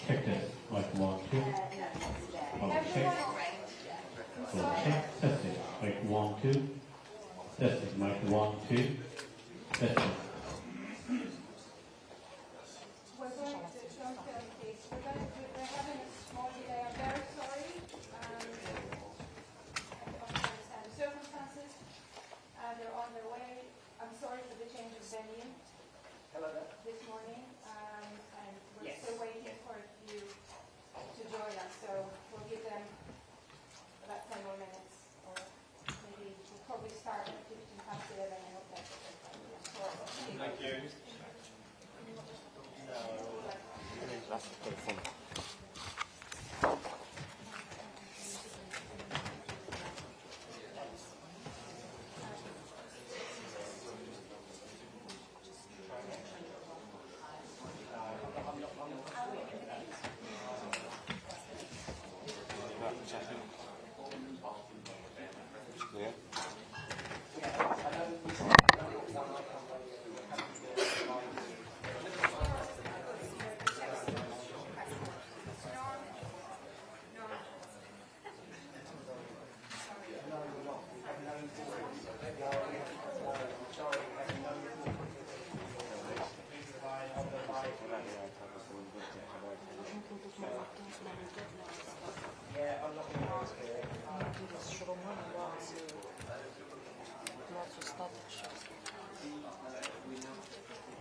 Check this, like 1, 2. Oh, check. So check, test it, like 1, 2. Test it, like 1, 2. Test it. This morning, and we're still waiting for you to join us, so we'll give them about 10 more minutes, or maybe we'll probably start at 15 past 11. I hope that's okay. Thank you.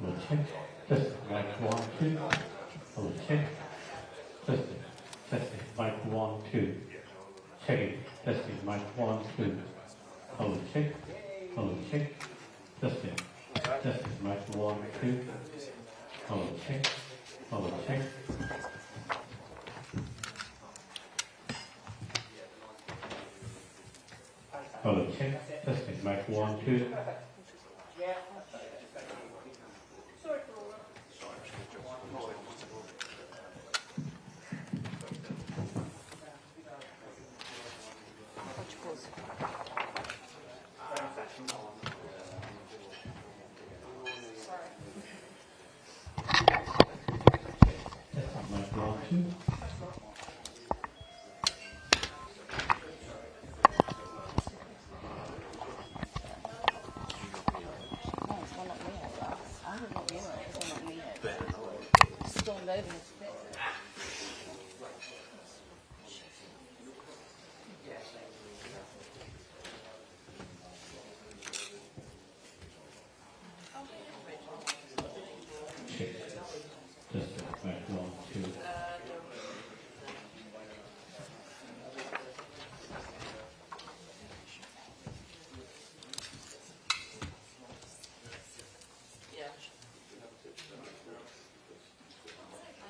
We'll check. Test it, like 1, 2. We'll check. Test it. Test it, like 1, 2. Check it. Test it, like 1, 2. We'll check. We'll check. Test it. Test it, like 1, 2. We'll check. We'll check. We'll check. Test it, like 1, 2.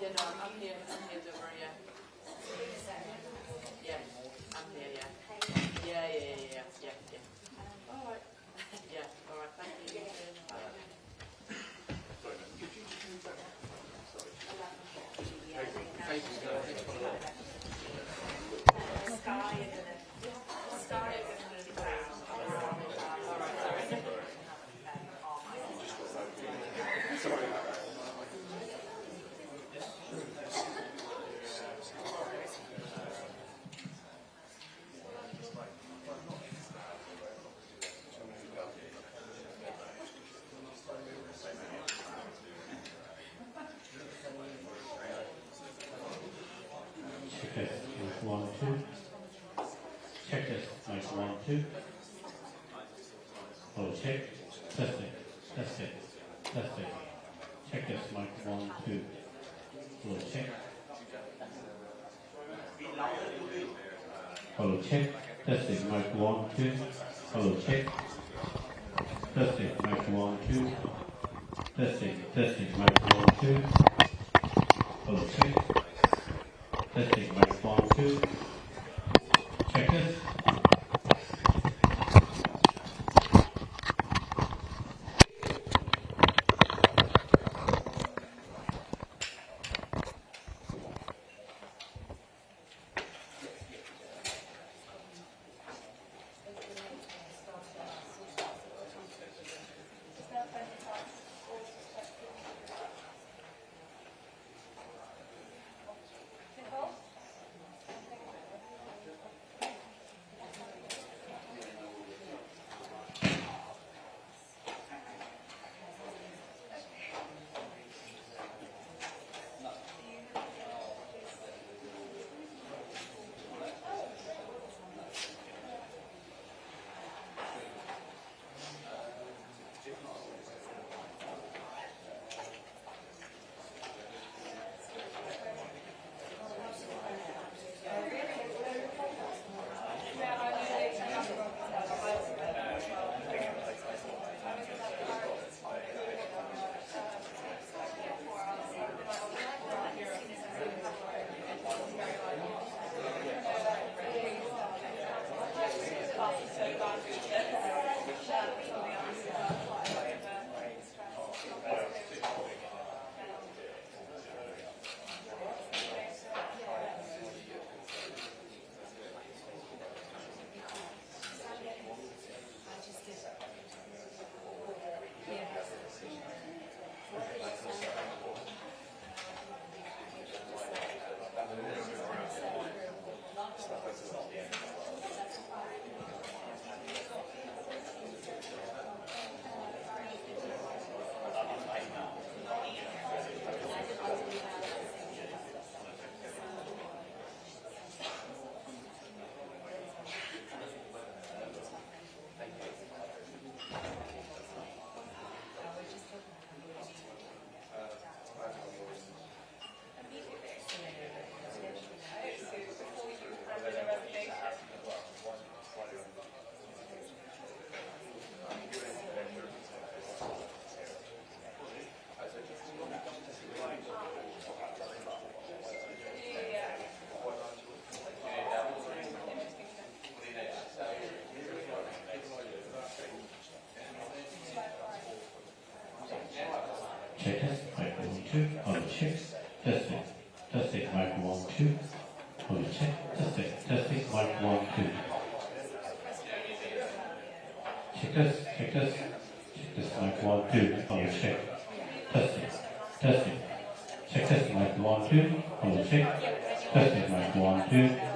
Yeah, no, I'm here, Deborah, yeah. Yeah, I'm here, yeah. Yeah. All right. Yeah, all right, thank you. Check this, like 1, 2. Oh, check. Test it. Test it. Test it. Check this, like 1, 2. Oh, check. Oh, check. Test it, like 1, 2. Oh, check. Testing, mic 1, 2. Testing, mic 1, 2. Hold check. Testing, mic 1, 2. Check this. Check test, mic 1, 2. Hold check. Testing, mic 1, 2. Hold check. Testing, mic 1, 2. Check this, mic 1, 2. Hold check. Testing. Check this, mic 1, 2. Hold check. Testing, mic 1, 2.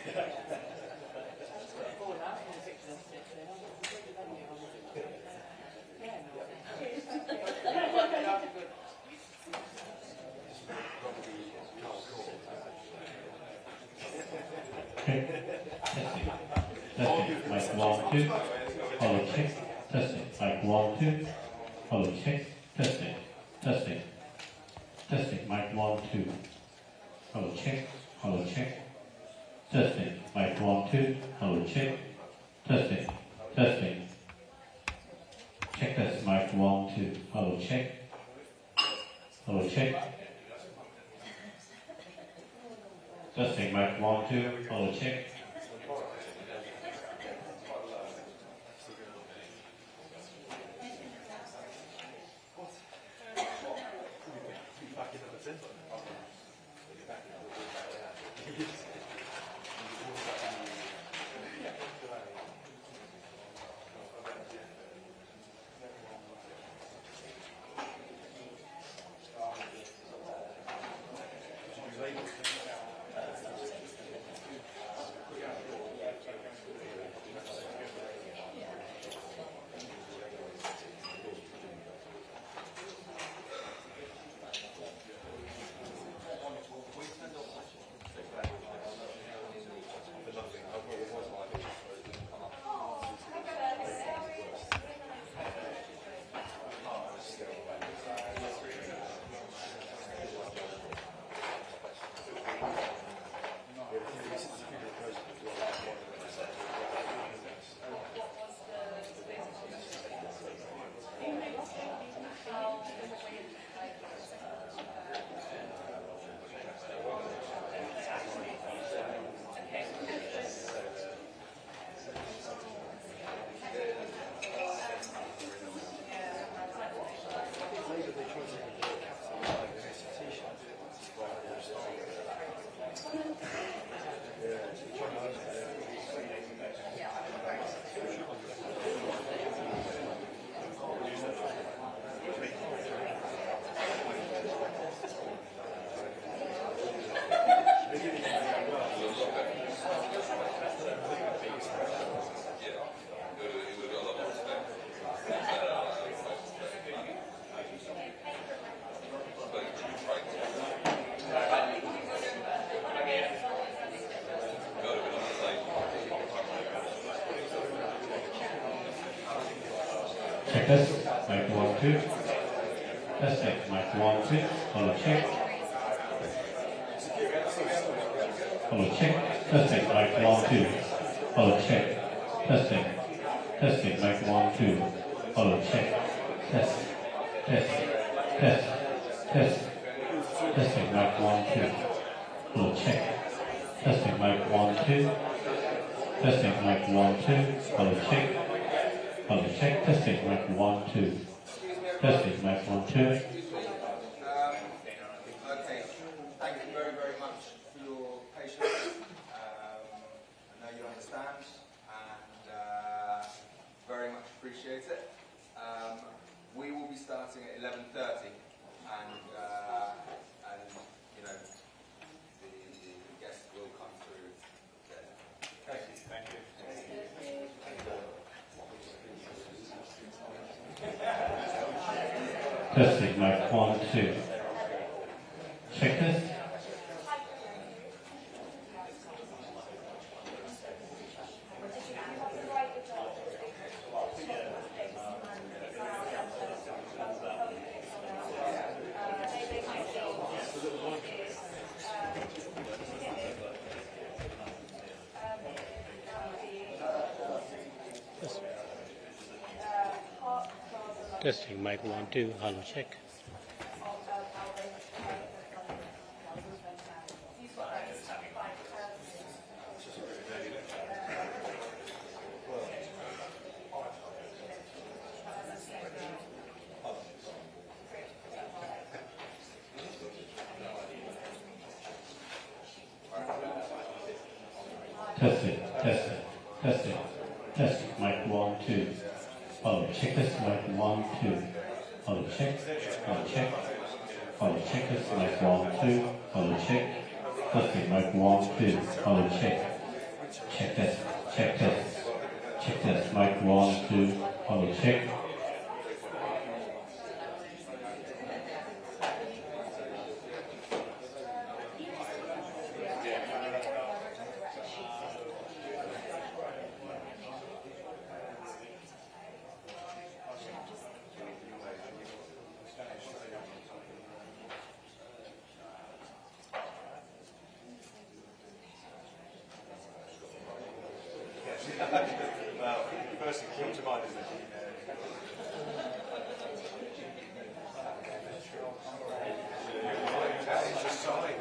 Okay. Testing. Testing. Mic 1, 2. Hello, check. Testing. Mic 1, 2. Hello, check. Testing. Testing. Testing. Mic 1, 2. Hello, check. Hello, check. Testing. Mic 1, 2. Hello, check. Testing. Testing. Check this. Mic 1, 2. Hello, check. Hello, check. Testing. Mic 1, 2. Hello, check. Check this. Mic 1, 2. Testing. Mic 1, 2. Hello, check. Hello, check. Testing. Mic 1, 2. Hello, check. Testing. Testing. Mic 1, 2. Hello, check. Test. Test. Test. Test. Testing. Mic 1, 2. Hello, check. Testing. Mic 1, 2. Testing. Mic 1, 2. Hello, check. Hello, check. Testing. Mic 1, 2. Testing. Mic 1, 2. Okay, thank you very, very much for your patience. I know you understand and very much appreciate it. We will be starting at 11:30 and you know, the guests will come through then. Thank you. Thank you. Testing. Mic 1, 2. Check this. Testing. Mic 1, 2. Hello, check. Testing, testing, testing, testing. Mic 1, 2. Hello, check this. Mic 1, 2. Hello, check. Hello, check. Hello, check this. Mic 1, 2. Hello, check. Testing. Mic 1, 2. Hello, check. Check test, check test, check test. Mic 1, 2, hello, check. Well, the first thing that comes to mind is that it's a sign.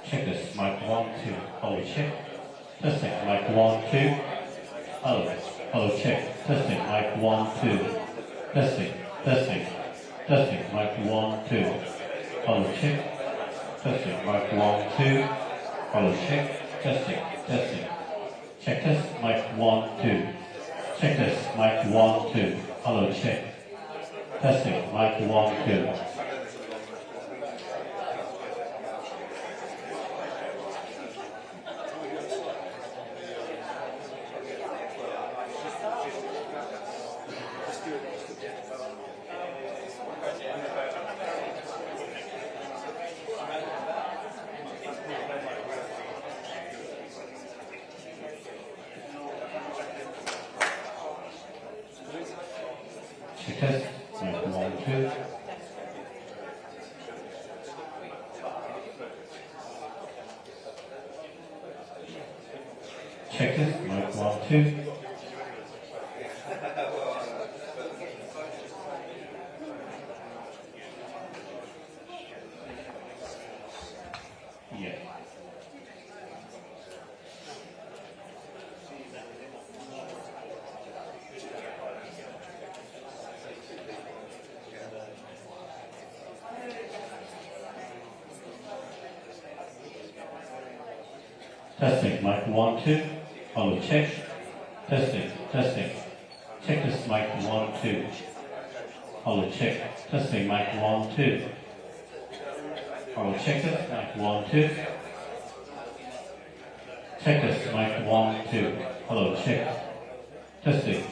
Check this, mic 1, 2, hello, check. Testing, mic 1, 2, hello, check. Testing, mic 1, 2. Testing, mic 1, 2, hello, check. Testing, mic 1, 2, hello, check. Testing. Check this, mic 1, 2. Check this, mic 1, 2, hello, check. Testing, mic 1, 2. Test, mic 1, 2. Check this, mic 1, 2. Yeah. Testing, mic 1, 2. Follow, check. Testing, testing. Check this, mic 1, 2. Follow, check. Testing, mic 1, 2. Follow, check this, mic 1, 2. Check this, mic 1, 2. Hello, check. Testing.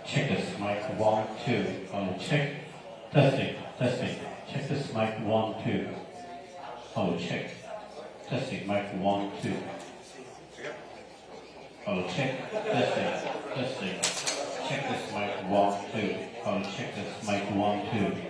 Check this, mic 1, 2. Follow, check. Testing, testing. Check this, mic 1, 2. Follow, check. Testing, mic 1, 2. Follow, check. Testing, testing. Check this, mic 1, 2. Follow, check this, mic 1, 2.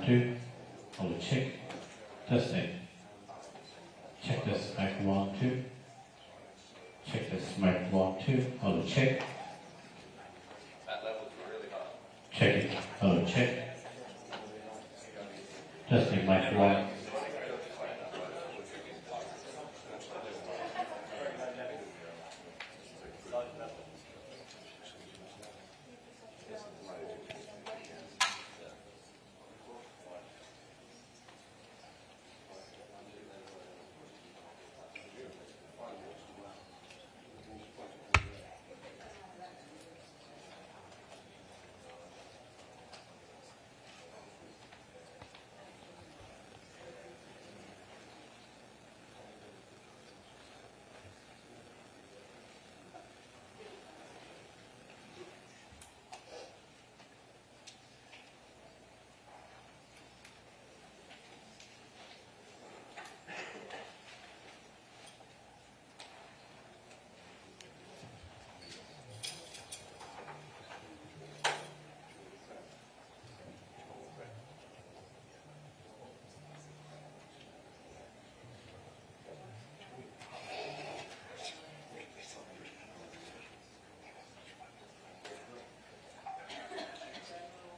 2. Hold it, check. Testing. Check this, mic 1, 2. Check this, mic 1, 2. Hold it, check. That level's really hard. Check it. Hold it, check. Testing, mic 1.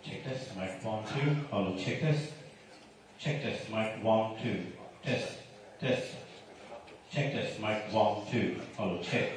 Check this, mic 1, 2. Hold it, check this. Check this, mic 1, 2. Test, test. Check this, mic 1, 2. Hold it, check.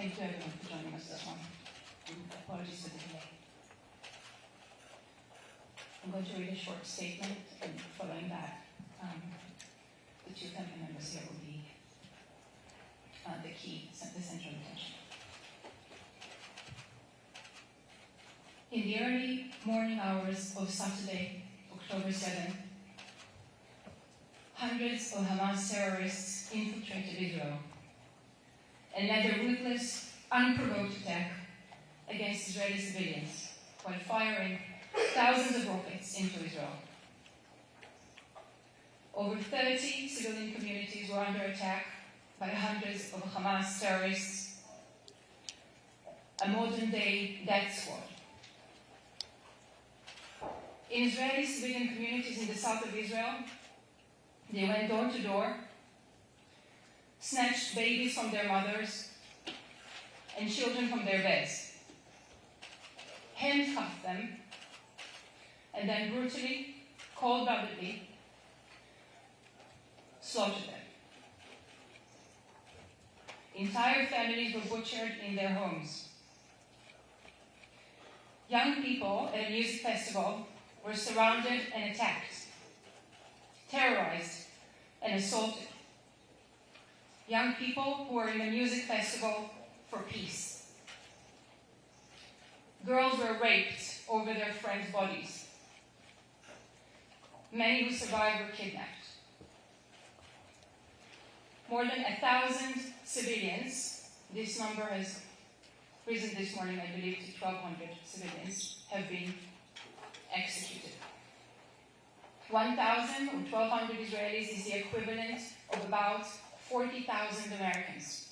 thank you everyone for joining us this morning. And apologies for the delay. I'm going to read a short statement, and following that, the two family members here will be the central attention. In the early morning hours of Saturday, October 7th, hundreds of Hamas terrorists infiltrated Israel and led a ruthless, unprovoked attack against Israeli civilians while firing thousands of rockets into Israel. Over 30 civilian communities were under attack by hundreds of Hamas terrorists, a modern-day death squad. In Israeli civilian communities in the south of Israel, they went door to door, snatched babies from their mothers and children from their beds, handcuffed them, and then brutally, cold-bloodedly slaughtered them. Entire families were butchered in their homes. Young people at a music festival were surrounded and attacked, terrorized and assaulted. Young people who were in a music festival for peace. Girls were raped over their friends' bodies. Many who survived were kidnapped. More than 1,000 civilians, this number has risen this morning, I believe, to 1,200 civilians, have been executed. 1,000 or 1,200 Israelis is the equivalent of about 40,000 Americans.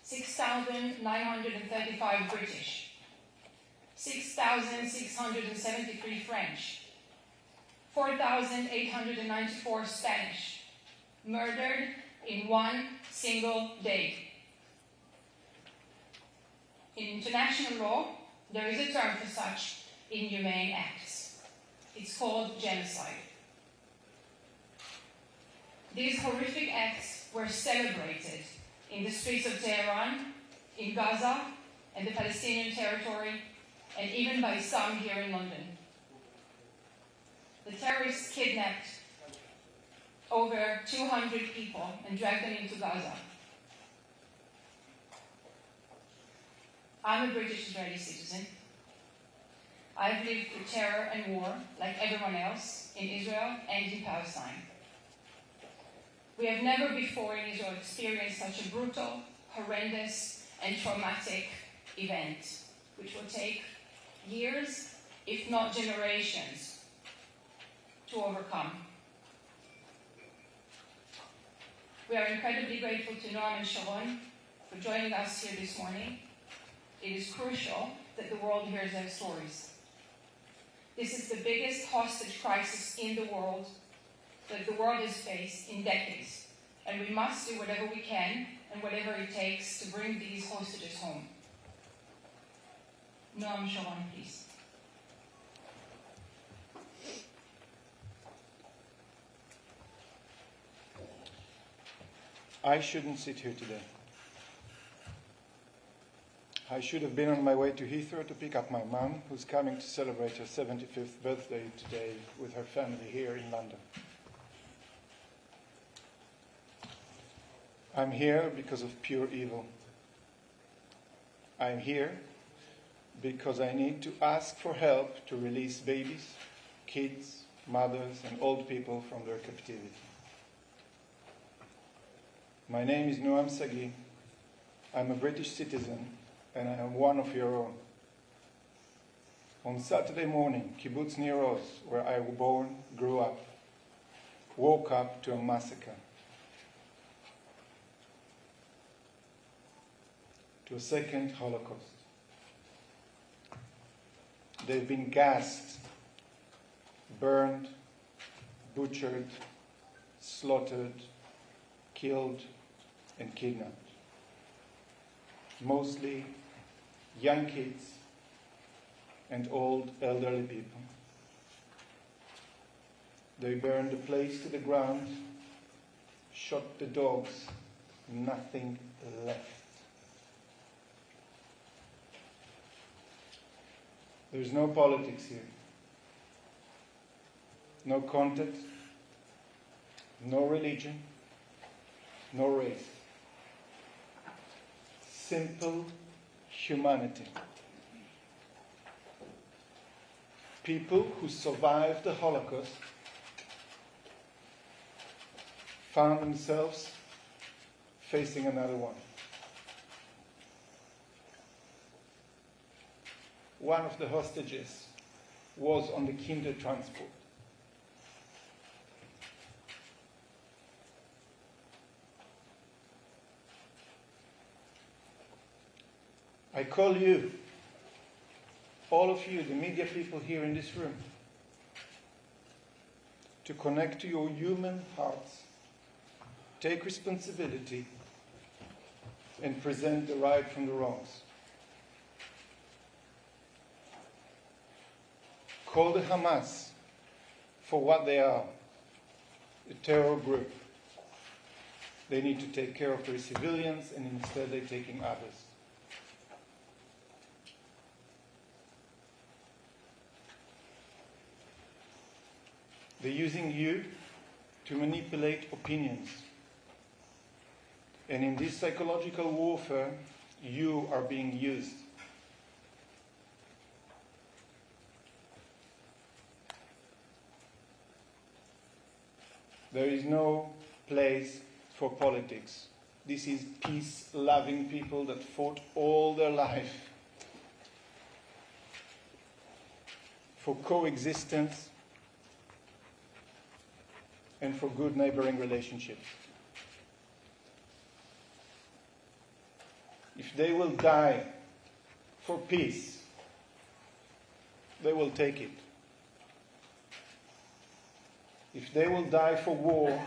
6,935 British. 6,673 French. 4,894 Spanish. Murdered in one single day. In international law, there is a term for such inhumane acts. It's called genocide. These horrific acts were celebrated in the streets of Tehran, in Gaza, and the Palestinian territory, and even by some here in London. The terrorists kidnapped over 200 people and dragged them into Gaza. I'm a British Israeli citizen. I've lived through terror and war, like everyone else, in Israel and in Palestine. We have never before in Israel experienced such a brutal, horrendous, and traumatic event, which will take years, if not generations, to overcome. We are incredibly grateful to Noam and Sharon for joining us here this morning. It is crucial that the world hears their stories. This is the biggest hostage crisis in the world that the world has faced in decades, and we must do whatever we can and whatever it takes to bring these hostages home. Noam, Sharon, please. I shouldn't sit here today. I should have been on my way to Heathrow to pick up my mum, who's coming to celebrate her 75th birthday today with her family here in London. I'm here because of pure evil. I'm here because I need to ask for help to release babies, kids, mothers, and old people from their captivity. My name is Noam Sagi. I'm a British citizen, and I am one of your own. On Saturday morning, Kibbutz Nir Oz, where I was born, grew up, woke up to a massacre, to a second Holocaust. They've been gassed, burned, butchered, slaughtered, killed, and kidnapped. Mostly young kids and old elderly people. They burned the place to the ground, shot the dogs, nothing left. There's no politics here. No context, no religion, no race. Simple humanity. People who survived the Holocaust found themselves facing another one. One of the hostages was on the Kinder transport. I call you, all of you, the media people here in this room, to connect to your human hearts, take responsibility, and present the right from the wrongs. Call the Hamas for what they are, a terror group. They need to take care of their civilians, and instead they're taking others. They're using you to manipulate opinions. And in this psychological warfare, you are being used. There is no place for politics. This is peace-loving people that fought all their life for coexistence and for good neighboring relationships. If they will die for peace, they will take it. If they will die for war,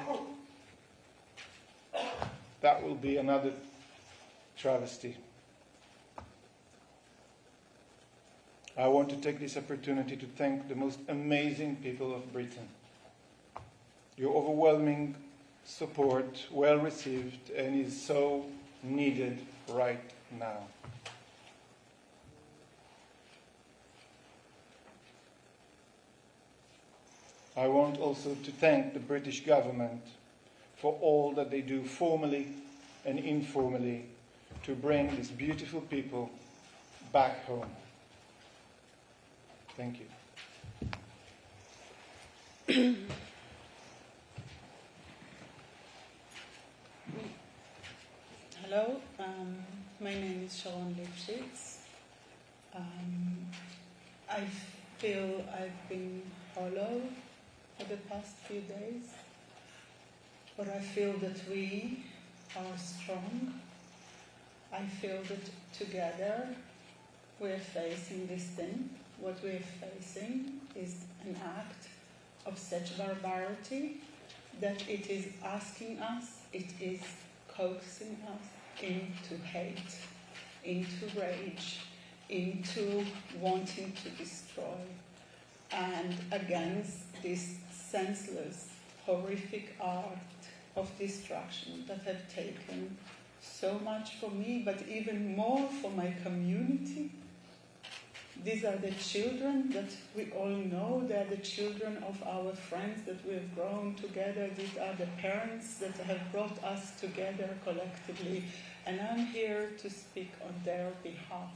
that will be another travesty. I want to take this opportunity to thank the most amazing people of Britain. Your overwhelming support, well received, and is so needed right now. I want also to thank the British government for all that they do formally and informally to bring these beautiful people back home. Thank you. Hello, my name is Sharon Lifschitz. I feel I've been hollow for the past few days, but I feel that we are strong. I feel that together we're facing this thing. What we're facing is an act of such barbarity that it is asking us, it is coaxing us into hate, into rage, into wanting to destroy, and against this senseless, horrific art of destruction that have taken so much for me, but even more for my community. These are the children that we all know. They are the children of our friends that we have grown together. These are the parents that have brought us together collectively. And I'm here to speak on their behalf.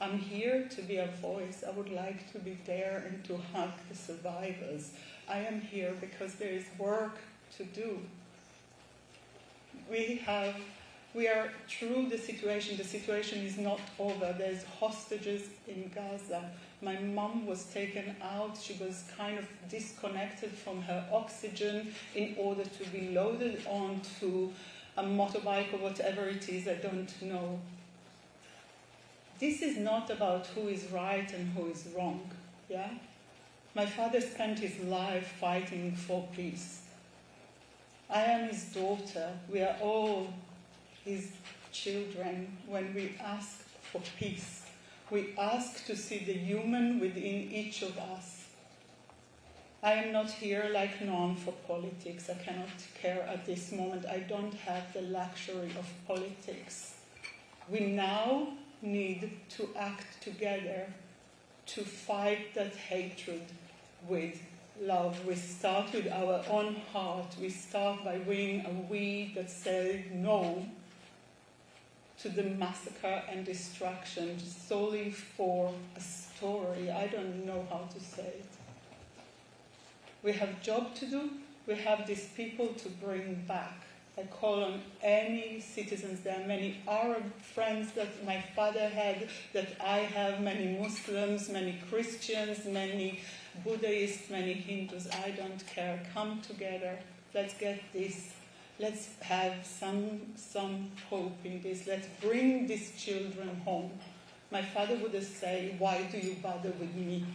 I'm here to be a voice. I would like to be there and to hug the survivors. I am here because there is work to do. We are through the situation. The situation is not over. There's hostages in Gaza. My mom was taken out. She was kind of disconnected from her oxygen in order to be loaded onto a motorbike or whatever it is. I don't know. This is not about who is right and who is wrong. Yeah? My father spent his life fighting for peace. I am his daughter. We are all his children. When we ask for peace, we ask to see the human within each of us. I am not here like Noam for politics. I cannot care at this moment. I don't have the luxury of politics. We now need to act together to fight that hatred with love. We start with our own heart. We start by being a we that say no to the massacre and destruction solely for a story. I don't know how to say it. We have a job to do. We have these people to bring back. I call on any citizens. There are many Arab friends that my father had, that I have, many Muslims, many Christians, many Buddhists, many Hindus. I don't care. Come together. Let's get this. Let's have some hope in this. Let's bring these children home. My father would say, why do you bother with me?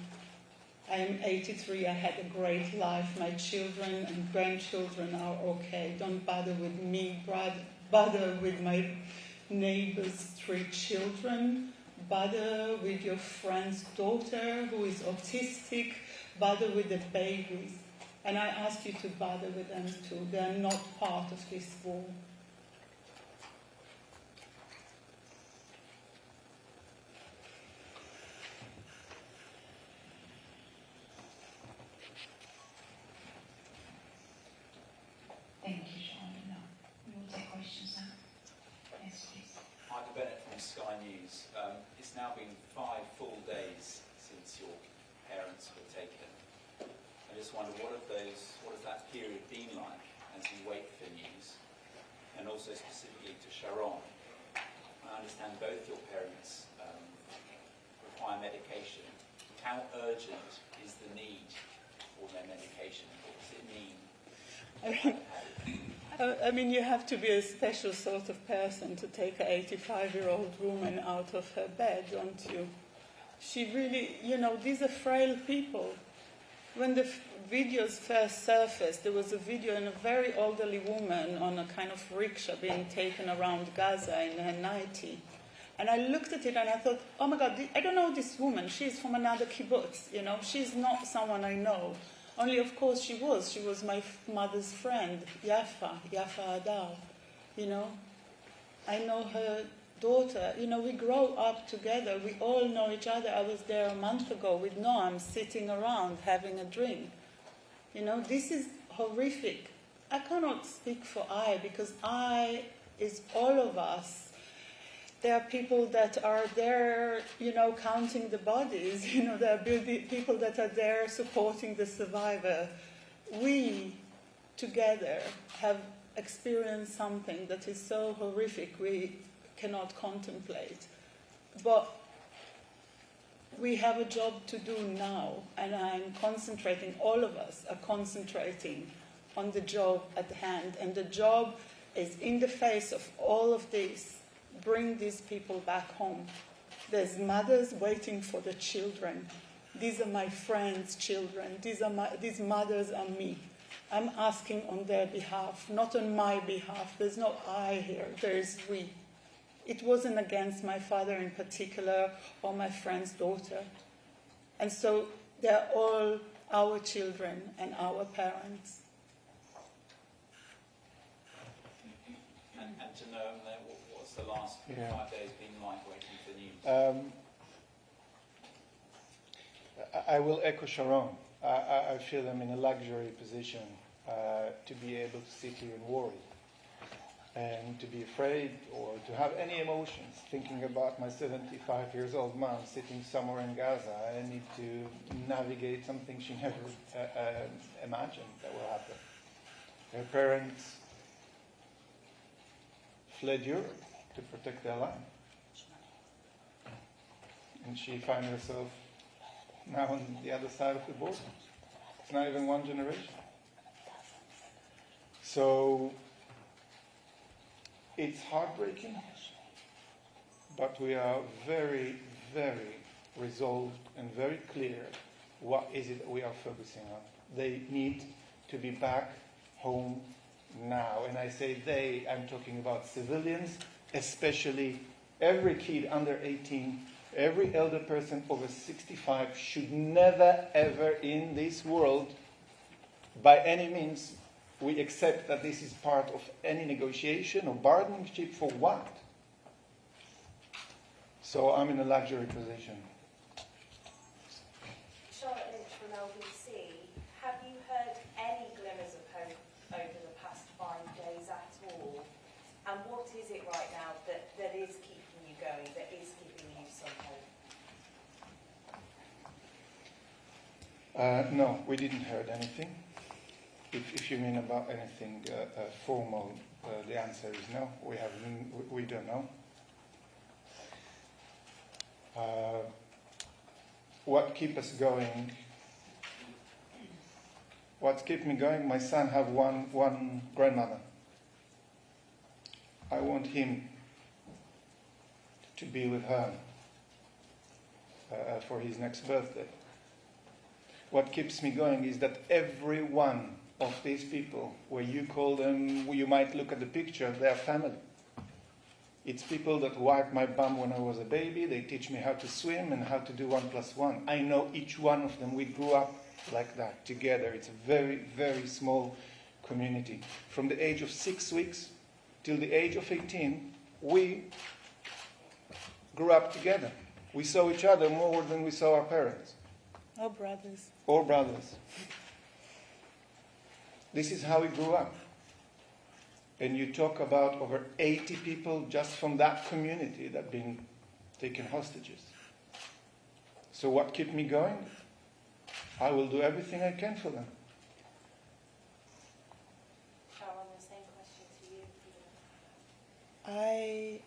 I am 83, I had a great life. My children and grandchildren are okay. Don't bother with me, bother with my neighbor's 3 children. Bother with your friend's daughter who is autistic. Bother with the babies. And I ask you to bother with them too. They are not part of this war. Thank you, Sharon. No, we will take questions now. Yes, please. Hi, Bennett from Sky News. It's now been 5 full days since your parents were taken. I just wonder, what has that period been like as you wait for news? And also specifically to Sharon, I understand both your parents require medication. How urgent is the need for their medication? What does it mean? I mean, you have to be a special sort of person to take an 85-year-old woman out of her bed, don't you? She really, these are frail people. When the videos first surfaced, there was a video of a very elderly woman on a kind of rickshaw being taken around Gaza in her 90. And I looked at it and I thought, oh my God, I don't know this woman. She's from another kibbutz, She's not someone I know. Only, of course, she was my mother's friend, Yafa Adar, I know her daughter. We grow up together. We all know each other. I was there a month ago with Noam, sitting around, having a drink. This is horrific. I cannot speak for I, because I is all of us. There are people that are there, counting the bodies. There are people that are there supporting the survivor. We, together, have experienced something that is so horrific we cannot contemplate. But we have a job to do now, and I'm concentrating, all of us are concentrating on the job at hand. And the job is, in the face of all of this, bring these people back home. There's mothers waiting for the children. These are my friends' children. These mothers are me. I'm asking on their behalf, not on my behalf. There's no I here, there's we. It wasn't against my father in particular or my friend's daughter. And so they're all our children and our parents. And to know what's the last 5 days been like waiting for news? I will echo Sharon. I feel I'm in a luxury position to be able to sit here and worry and to be afraid or to have any emotions thinking about my 75 years old mom sitting somewhere in Gaza. I need to navigate something she never imagined that will happen. Her parents fled Europe to protect their land. And she finds herself now on the other side of the border. It's not even one generation. So it's heartbreaking, but we are very, very resolved and very clear what is it that we are focusing on. They need to be back home now. And I say they, I'm talking about civilians, especially every kid under 18, every elder person over 65 should never, ever in this world, by any means, we accept that this is part of any negotiation or bargaining chip for what? So I'm in a luxury position. from LBC, have you heard any glimmers of hope over the past 5 days at all? And what is it right now that is keeping you going, that is giving you some hope? No, we didn't heard anything. If you mean about anything formal, the answer is no. We don't know. What keeps us going? What keeps me going? My son have one grandmother. I want him to be with her for his next birthday. What keeps me going is that every one of these people, where you call them, you might look at the picture, they are family. It's people that wiped my bum when I was a baby. They teach me how to swim and how to do 1 + 1. I know each one of them. We grew up like that together. It's a very, very small community. From the age of 6 weeks till the age of 18, we grew up together. We saw each other more than we saw our parents. Or brothers. Or brothers. This is how we grew up. And you talk about over 80 people just from that community that have been taken hostages. So what keeps me going? I will do everything I can for them. Sharon, the same question to you. I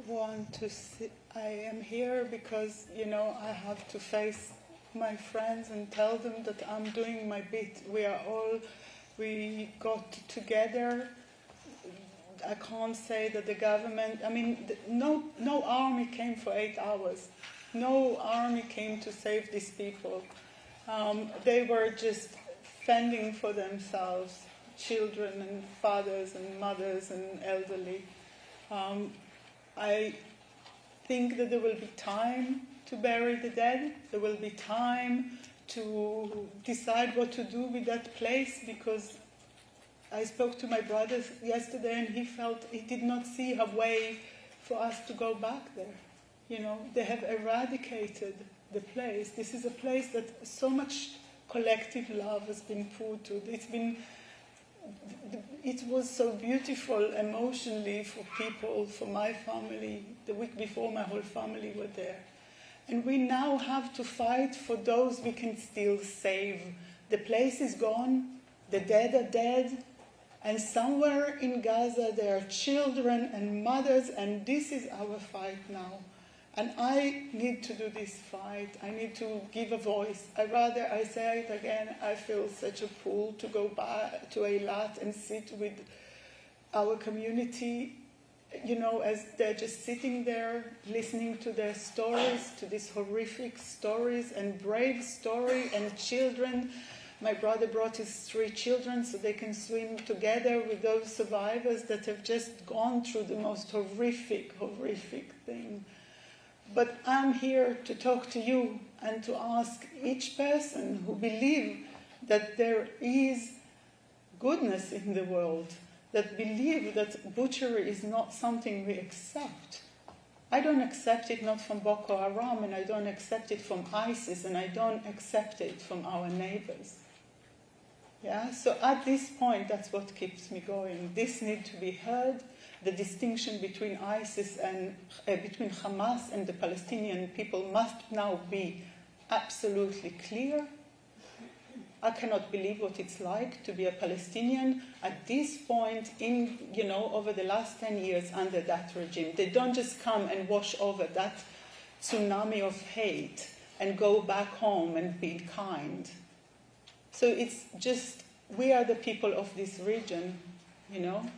want to see, I am here because, I have to face my friends and tell them that I'm doing my bit. We got together. I can't say that the government, no army came for 8 hours. No army came to save these people. They were just fending for themselves, children and fathers and mothers and elderly. I think that there will be time to bury the dead. There will be time to decide what to do with that place, because I spoke to my brother yesterday and he felt he did not see a way for us to go back there. They have eradicated the place. This is a place that so much collective love has been put to. It was so beautiful emotionally for people, for my family. The week before, my whole family were there. And we now have to fight for those we can still save. The place is gone, the dead are dead, and somewhere in Gaza there are children and mothers, and this is our fight now. And I need to do this fight. I need to give a voice. I say it again, I feel such a pull to go back to Eilat and sit with our community, as they're just sitting there listening to their stories, to these horrific stories and brave story, and children. My brother brought his 3 children so they can swim together with those survivors that have just gone through the most horrific thing. But I'm here to talk to you and to ask each person who believes that there is goodness in the world, that believe that butchery is not something we accept. I don't accept it not from Boko Haram, and I don't accept it from ISIS, and I don't accept it from our neighbors. Yeah, so at this point, that's what keeps me going. This needs to be heard. The distinction between ISIS and between Hamas and the Palestinian people must now be absolutely clear. I cannot believe what it's like to be a Palestinian at this point over the last 10 years under that regime. They don't just come and wash over that tsunami of hate and go back home and be kind. So it's just, we are the people of this region, and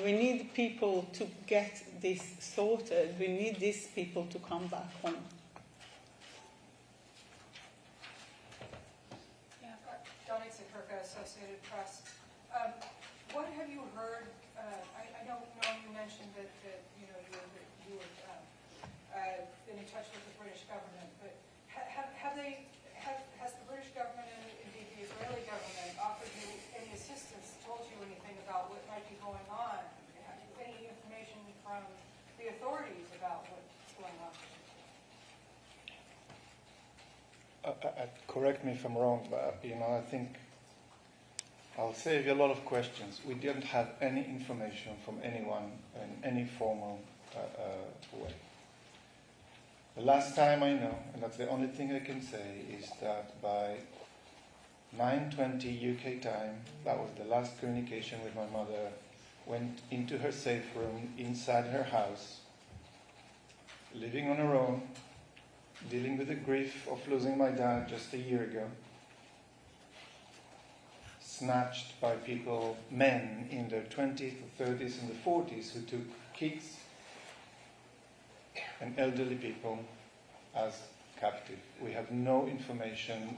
we need people to get this sorted. We need these people to come back home. Associated Press. What have you heard? I know you mentioned that you were been in touch with the British government, but has the British government and indeed the Israeli government offered you any assistance, told you anything about what might be going on? Any information from the authorities about what's going on? correct me if I'm wrong, but I think I'll save you a lot of questions. We didn't have any information from anyone in any formal way. The last time I know, and that's the only thing I can say, is that by 9:20 UK time, that was the last communication with my mother, went into her safe room inside her house, living on her own, dealing with the grief of losing my dad just a year ago, snatched by people, men in their 20s, the 30s and the 40s who took kids and elderly people as captive. We have no information,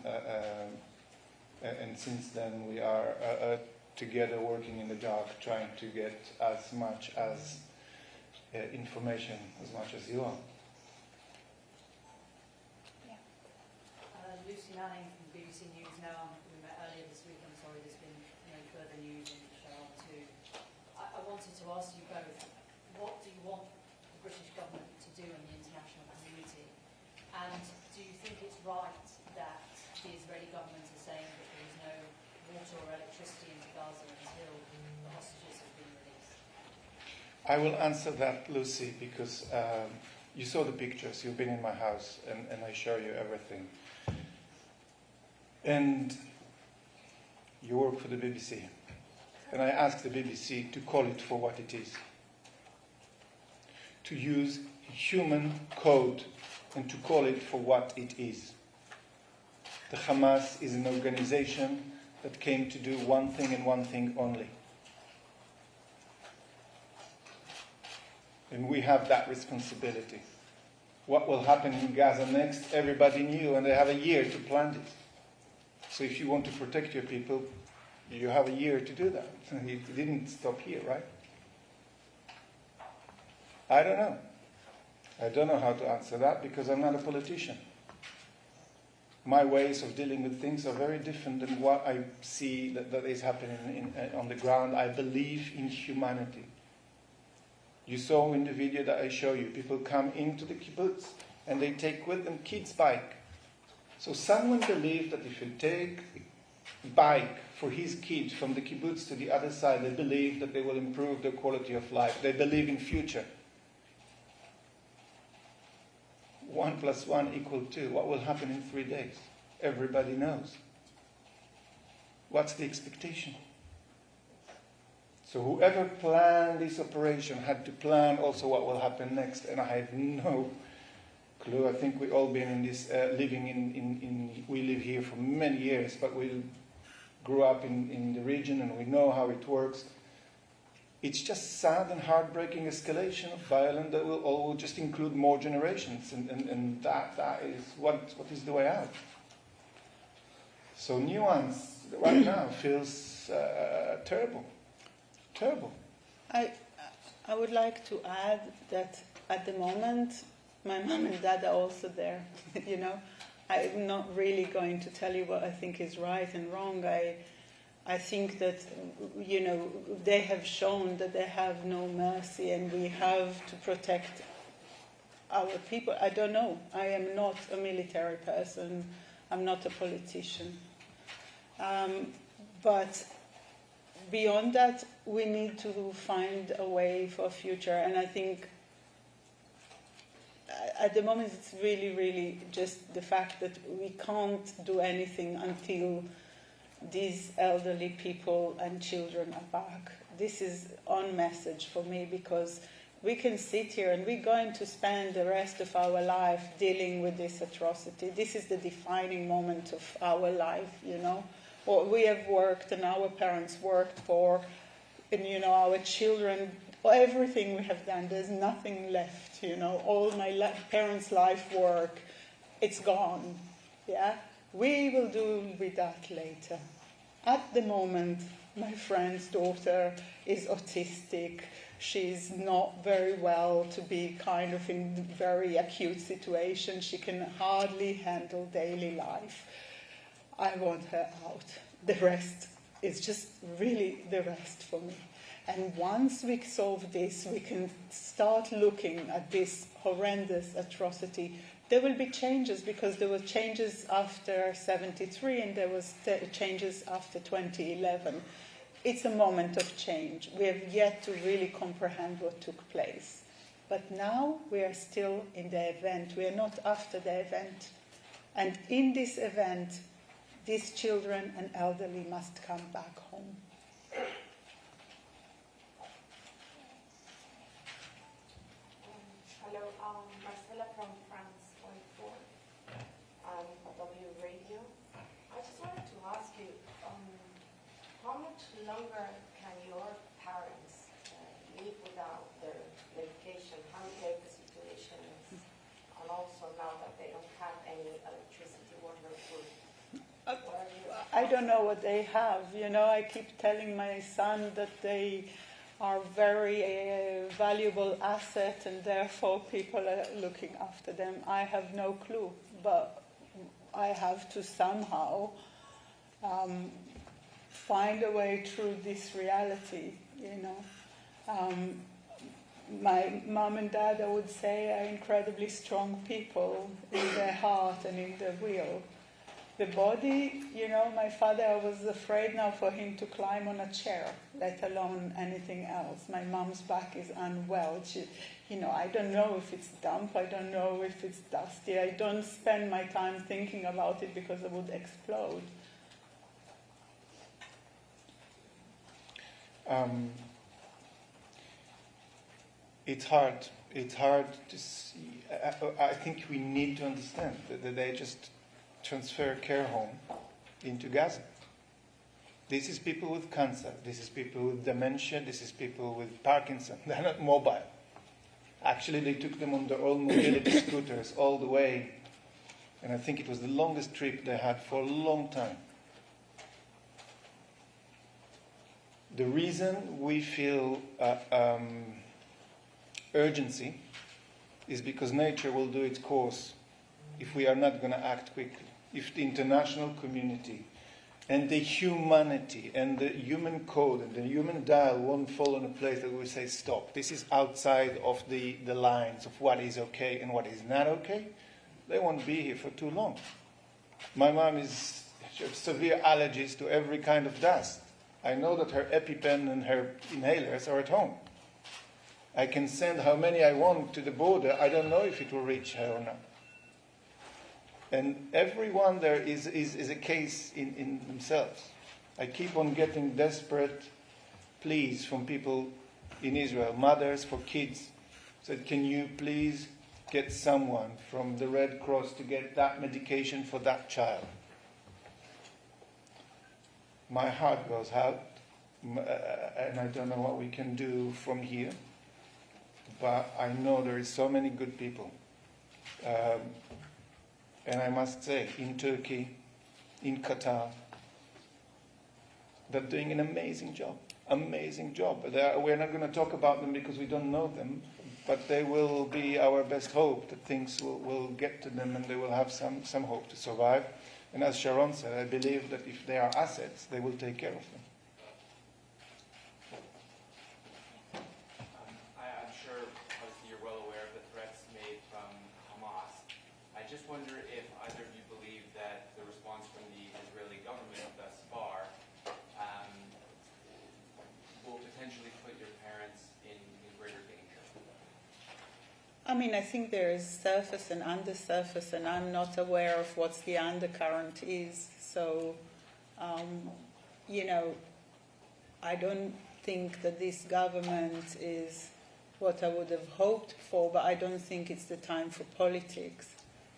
and since then we are together working in the dark, trying to get as much as information as much as you are. Lucy Manning from BBC News now. We met earlier this week. I'm sorry there's been no further news on Sharon too. I wanted to ask you both, what do you want the British government to do in the international community? And do you think it's right that the Israeli government is saying that there is no water or electricity into Gaza until the hostages have been released? I will answer that, Lucy, because you saw the pictures. You've been in my house, and I show you everything. And you work for the BBC. And I asked the BBC to call it for what it is. To use human code and to call it for what it is. The Hamas is an organization that came to do one thing and one thing only. And we have that responsibility. What will happen in Gaza next, everybody knew, and they have a year to plan it. So if you want to protect your people, you have a year to do that. It didn't stop here, right? I don't know. I don't know how to answer that because I'm not a politician. My ways of dealing with things are very different than what I see that is happening on the ground. I believe in humanity. You saw in the video that I show you, people come into the kibbutz and they take with them kids' bike. So someone believed that if you take a bike for his kids from the kibbutz to the other side, they believe that they will improve their quality of life. They believe in future. 1 + 1 = 2. What will happen in 3 days? Everybody knows. What's the expectation? So whoever planned this operation had to plan also what will happen next, and I have no clue. I think we've all been in this, living in we live here for many years, but we grew up in the region and we know how it works. It's just sad and heartbreaking escalation of violence that will just include more generations, and that is what is the way out. So nuance right now feels terrible. Terrible. I would like to add that at the moment, my mom and dad are also there. I'm not really going to tell you what I think is right and wrong. I think that, they have shown that they have no mercy and we have to protect our people. I don't know. I am not a military person. I'm not a politician. But beyond that, we need to find a way for a future. And I think at the moment it's really, really just the fact that we can't do anything until these elderly people and children are back. This is on message for me, because we can sit here and we're going to spend the rest of our life dealing with this atrocity. This is the defining moment of our life, What we have worked and our parents worked for, and our children, everything we have done, there's nothing left, all my parents' life work, it's gone, yeah? We will do with that later. At the moment, my friend's daughter is autistic. She's not very well to be kind of in very acute situation. She can hardly handle daily life. I want her out. The rest is just really the rest for me. And once we solve this, we can start looking at this horrendous atrocity There will be changes because there were changes after 73 and there was changes after 2011. It's a moment of change. We have yet to really comprehend what took place. But now we are still in the event. We are not after the event. And in this event, these children and elderly must come back home. Hello, Marcella from France 24, W Radio. I just wanted to ask you, how much longer can your parents live without their medication? How great the situation is, and also now that they don't have any electricity, water, food. I don't know what they have. You know, I keep telling my son that they are very valuable asset and therefore people are looking after them. I have no clue, but I have to somehow find a way through this reality, you know. My mom and dad, I would say, are incredibly strong people in their heart and in their will. The body, you know, my father, I was afraid now for him to climb on a chair, let alone anything else. My mom's back is unwell. You know, I don't know if it's damp, I don't know if it's dusty. I don't spend my time thinking about it because I would explode. It's hard. It's hard to see. I think we need to understand that they just transfer care home into Gaza. This is people with cancer. This is people with dementia. This is people with Parkinson. They're not mobile. Actually, they took them on their own mobility scooters all the way. And I think it was the longest trip they had for a long time. The reason we feel urgency is because nature will do its course if we are not going to act quickly. If the international community and the humanity and the human code and the human dial won't fall in a place that we say, stop, this is outside of the lines of what is okay and what is not okay, they won't be here for too long. My mom is severe allergies to every kind of dust. I know that her EpiPen and her inhalers are at home. I can send how many I want to the border. I don't know if it will reach her or not. And everyone there is a case in themselves. I keep on getting desperate pleas from people in Israel, mothers for kids, said, can you please get someone from the Red Cross to get that medication for that child? My heart goes out, and I don't know what we can do from here, but I know there is so many good people. And I must say, in Turkey, in Qatar, they're doing an amazing job. Amazing job. We're not going to talk about them because we don't know them, but they will be our best hope that things will get to them and they will have some hope to survive. And as Sharon said, I believe that if they are assets, they will take care of them. I'm sure, obviously, you're well aware of the threats made from Hamas. I just wonder if either of you believe that the response from the Israeli government thus far will potentially put your parents in greater danger. I mean, I think there is surface and undersurface, and I'm not aware of what the undercurrent is. So, you know, I don't think that this government is what I would have hoped for, but I don't think it's the time for politics.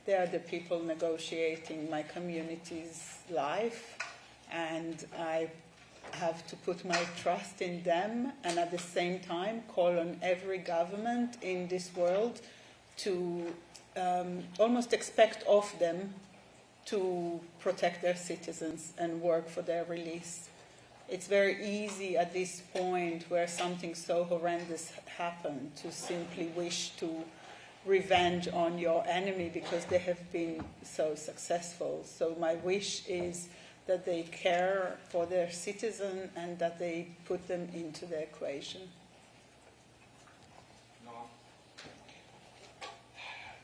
They are the people negotiating my community's life, and I have to put my trust in them, and at the same time call on every government in this world to almost expect of them to protect their citizens and work for their release. It's very easy at this point where something so horrendous happened to simply wish to revenge on your enemy because they have been so successful. So my wish is that they care for their citizen and that they put them into the equation. Noam?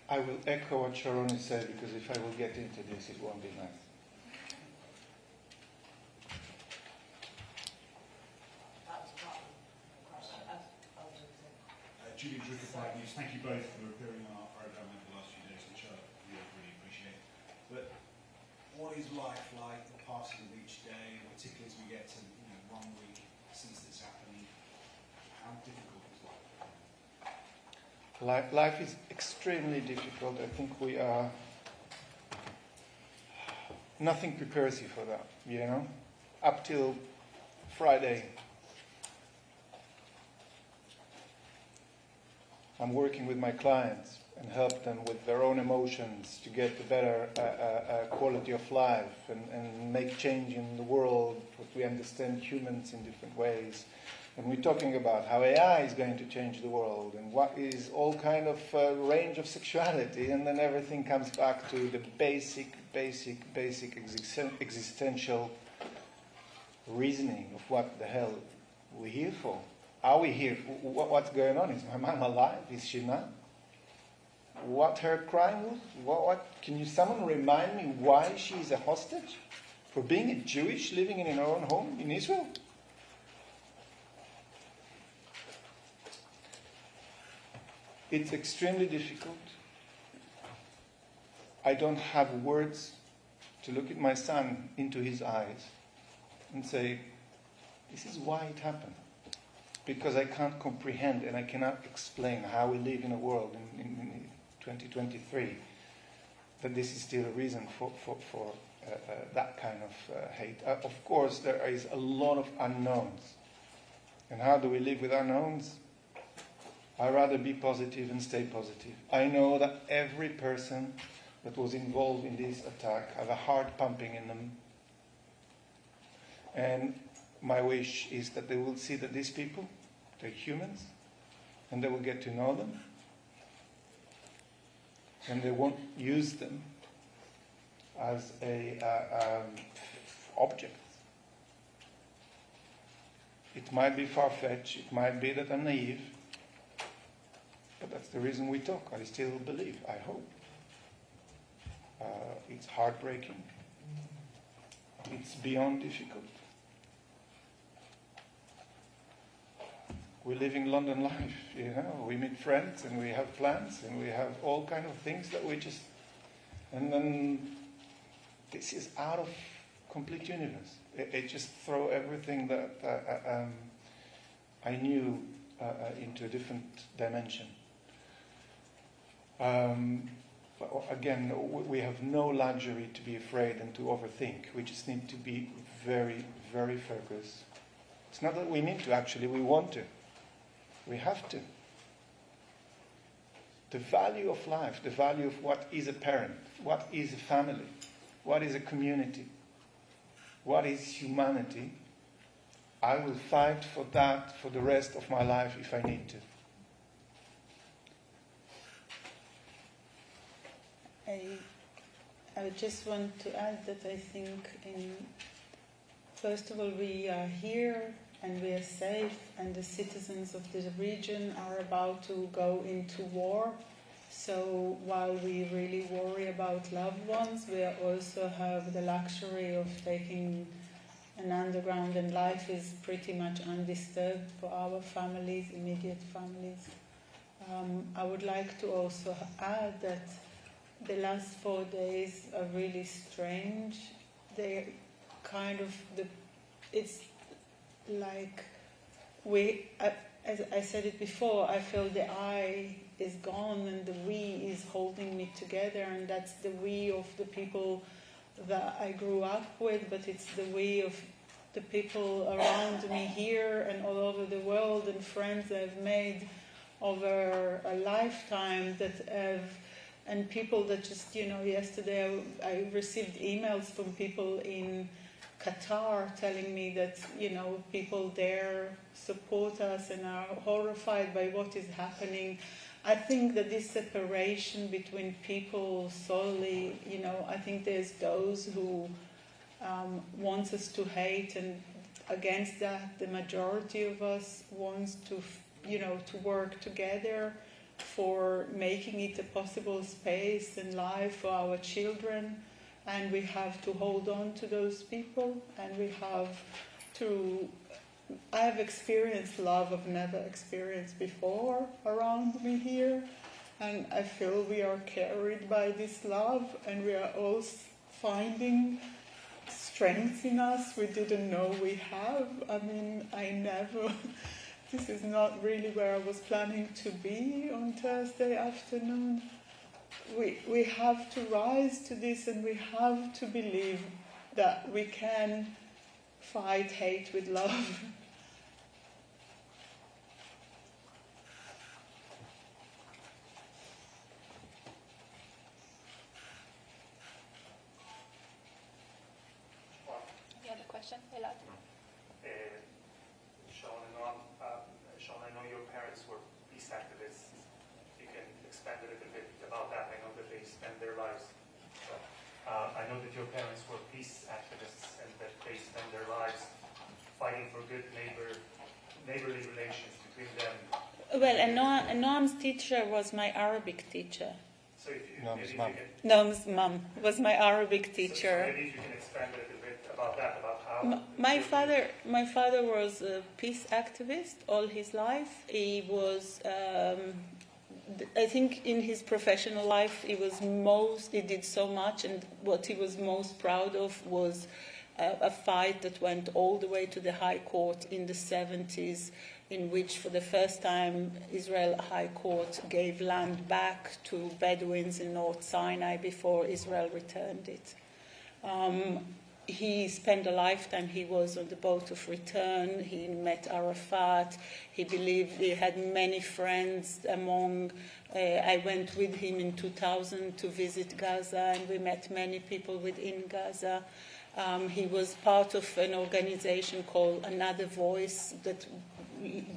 I will echo what Sharon has said, because if I will get into this, it won't be nice. Julie Drucker, Pride News. Thank you both for appearing on our programme over the last few days, which I really appreciate. But what is life like, the passing of each day, particularly as we get to 1 week since this happening? How difficult is life? Life is extremely difficult. I think we are... Nothing prepares you for that, Up till Friday, I'm working with my clients and help them with their own emotions to get a better quality of life and make change in the world, because we understand humans in different ways. And we're talking about how AI is going to change the world and what is all kind of range of sexuality, and then everything comes back to the basic existential reasoning of what the hell we're here for. Are we here? What's going on? Is my mom alive? Is she not? What her crime was? What? Can someone remind me why she is a hostage? For being a Jewish living in her own home in Israel? It's extremely difficult. I don't have words to look at my son into his eyes and say, this is why it happened. Because I can't comprehend and I cannot explain how we live in a world in 2023 that this is still a reason for that kind of hate. Of course, there is a lot of unknowns. And how do we live with unknowns? I'd rather be positive and stay positive. I know that every person that was involved in this attack have a heart pumping in them. And my wish is that they will see that these people, they're humans, and they will get to know them, and they won't use them as objects. It might be far-fetched, it might be that I'm naive, but that's the reason we talk. I still believe, I hope. It's heartbreaking. It's beyond difficult. We're living London life, We meet friends and we have plans and we have all kind of things that we just... And then this is out of complete universe. It just throw everything that I knew into a different dimension. Again, we have no luxury to be afraid and to overthink. We just need to be very, very focused. It's not that we need to, actually, we want to. We have to. The value of life, the value of what is a parent, what is a family, what is a community, what is humanity, I will fight for that for the rest of my life if I need to. I just want to add that I think, first of all, we are here and we are safe, and the citizens of the region are about to go into war. So while we really worry about loved ones, we also have the luxury of taking an underground, and life is pretty much undisturbed for our families, immediate families. I would like to also add that the last 4 days are really strange. They're kind of it's like as I said it before, I feel the I is gone and the we is holding me together, and that's the we of the people that I grew up with, but it's the we of the people around me here and all over the world, and friends I've made over a lifetime that have, and people that just, yesterday I received emails from people in Qatar telling me that, people there support us and are horrified by what is happening. I think that this separation between people solely, I think there's those who wants us to hate, and against that, the majority of us wants to, to work together for making it a possible space and life for our children, and we have to hold on to those people, and we have to... I have experienced love I've never experienced before around me here, and I feel we are carried by this love, and we are all finding strength in us we didn't know we have. I mean, this is not really where I was planning to be on Thursday afternoon. We have to rise to this, and we have to believe that we can fight hate with love. Any other question? Elad? Sharon and Noam, Sharon, I know your parents were peace activists. You can expand a little bit about that. I know that they spent their lives. I know that your parents were peace activists and that they spent their lives fighting for good neighborly relations between them. Well, and Noam's teacher was my Arabic teacher. So if you, Noam's mom. Noam's mom was my Arabic teacher. So maybe if you can expand a little bit about that, about how... My father was a peace activist all his life. He was, I think, in his professional life, he did so much, and what he was most proud of was a fight that went all the way to the High Court in the 70s, in which, for the first time, Israel High Court gave land back to Bedouins in North Sinai before Israel returned it. He spent a lifetime, he was on the boat of return, he met Arafat, he believed he had many friends among, I went with him in 2000 to visit Gaza, and we met many people within Gaza. He was part of an organization called Another Voice that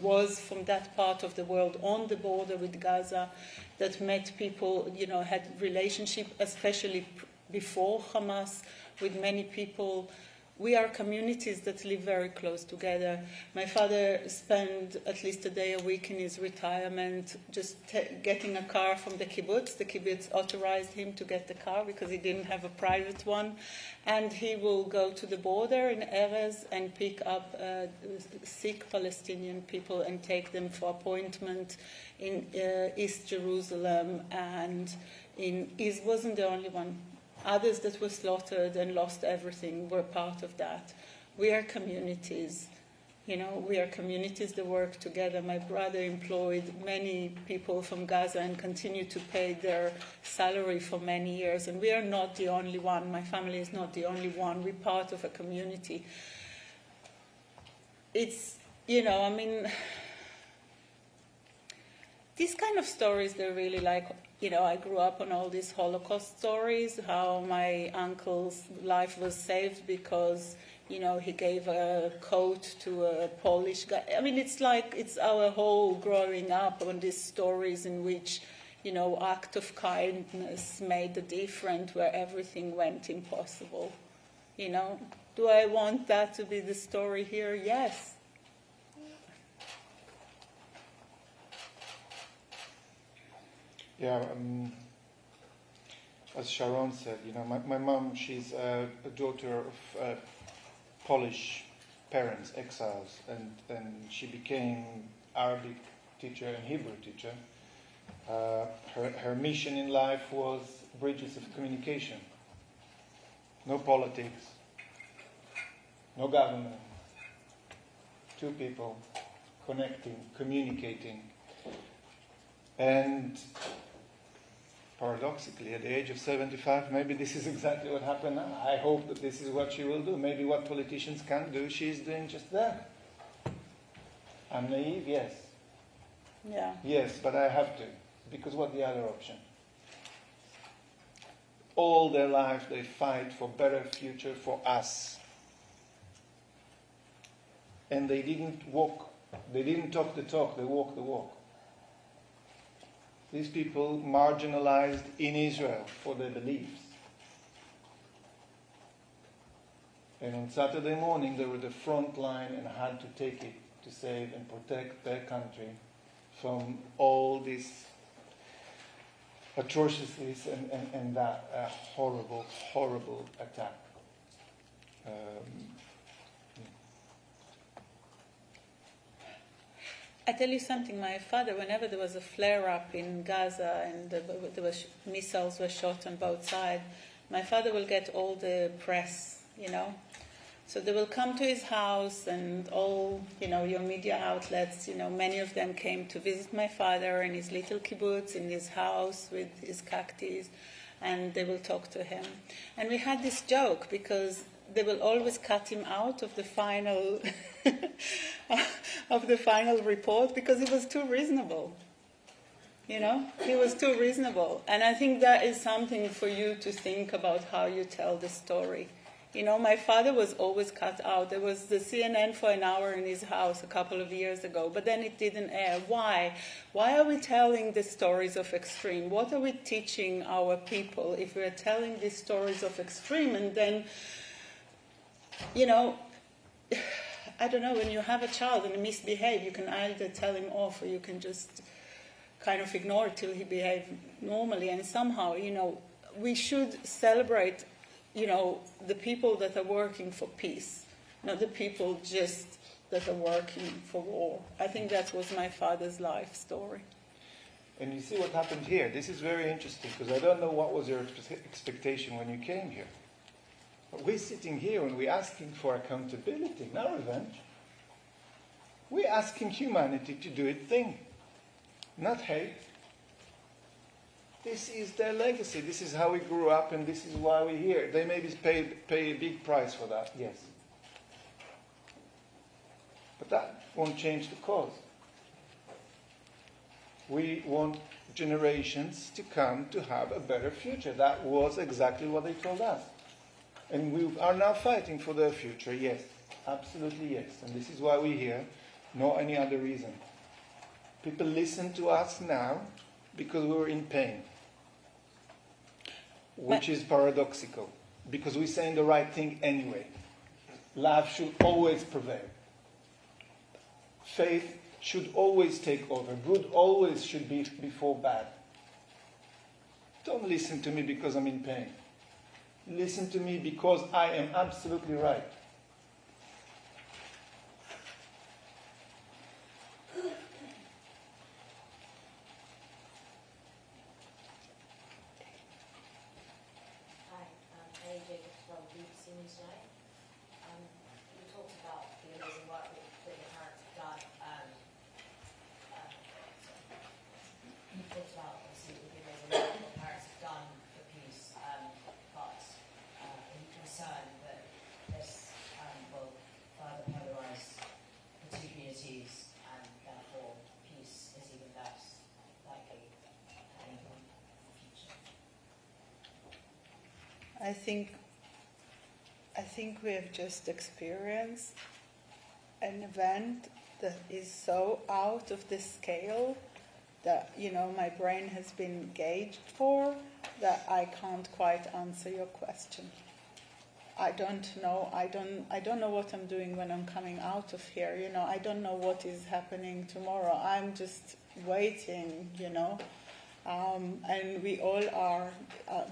was from that part of the world on the border with Gaza, that met people, had relationship, especially before Hamas, with many people. We are communities that live very close together. My father spent at least a day a week in his retirement just getting a car from the kibbutz. The kibbutz authorized him to get the car because he didn't have a private one. And he will go to the border in Erez and pick up sick Palestinian people and take them for appointment in East Jerusalem. And he wasn't the only one. Others that were slaughtered and lost everything were part of that. We are communities, we are communities that work together. My brother employed many people from Gaza and continued to pay their salary for many years. And we are not the only one. My family is not the only one. We're part of a community. It's, these kind of stories, they're really like, I grew up on all these Holocaust stories, how my uncle's life was saved because, he gave a coat to a Polish guy. I mean, it's our whole growing up on these stories in which, act of kindness made a difference where everything went impossible. Do I want that to be the story here? Yes. Yeah, as Sharon said, my mom, she's a daughter of Polish parents, exiles, and she became Arabic teacher and Hebrew teacher. Her mission in life was bridges of communication. No politics, no government, two people connecting, communicating. And paradoxically, at the age of 75, maybe this is exactly what happened now. I hope that this is what she will do. Maybe what politicians can't do, she's doing just that. I'm naive, yes. Yeah. Yes, but I have to. Because what's the other option? All their life they fight for better future for us. And they didn't talk the talk, they walk the walk. These people marginalized in Israel for their beliefs. And on Saturday morning, they were the front line and had to take it to save and protect their country from all this atrocities and that horrible, horrible attack. I tell you something, my father, whenever there was a flare-up in Gaza and there was missiles were shot on both sides, my father will get all the press, you know. So they will come to his house and all, you know, your media outlets, you know, many of them came to visit my father in his little kibbutz, in his house with his cactus, and they will talk to him. And we had this joke because they will always cut him out of the final report because he was too reasonable. You know, he was too reasonable. And I think that is something for you to think about how you tell the story. You know, my father was always cut out. There was the CNN for an hour in his house a couple of years ago, but then it didn't air. Why? Why are we telling the stories of extreme? What are we teaching our people if we're telling these stories of extreme? And then, you know, I don't know, when you have a child and he misbehaves, you can either tell him off or you can just kind of ignore it till he behaves normally. And somehow, you know, we should celebrate, you know, the people that are working for peace, not the people just that are working for war. I think that was my father's life story. And you see what happened here. This is very interesting because I don't know what was your expectation when you came here. But we're sitting here and we're asking for accountability, not revenge. We're asking humanity to do its thing, not hate. This is their legacy. This is how we grew up, and this is why we're here. They maybe pay a big price for that, yes. But that won't change the cause. We want generations to come to have a better future. That was exactly what they told us. And we are now fighting for their future, yes. Absolutely yes. And this is why we're here, no any other reason. People listen to us now because we were in pain. Which is paradoxical, because we're saying the right thing anyway. Love should always prevail. Faith should always take over. Good always should be before bad. Don't listen to me because I'm in pain. Listen to me because I am absolutely right. I think we have just experienced an event that is so out of the scale that, you know, my brain has been gauged for that I can't quite answer your question. I don't know. I don't know what I'm doing when I'm coming out of here. You know, I don't know what is happening tomorrow. I'm just waiting, you know. And we all are,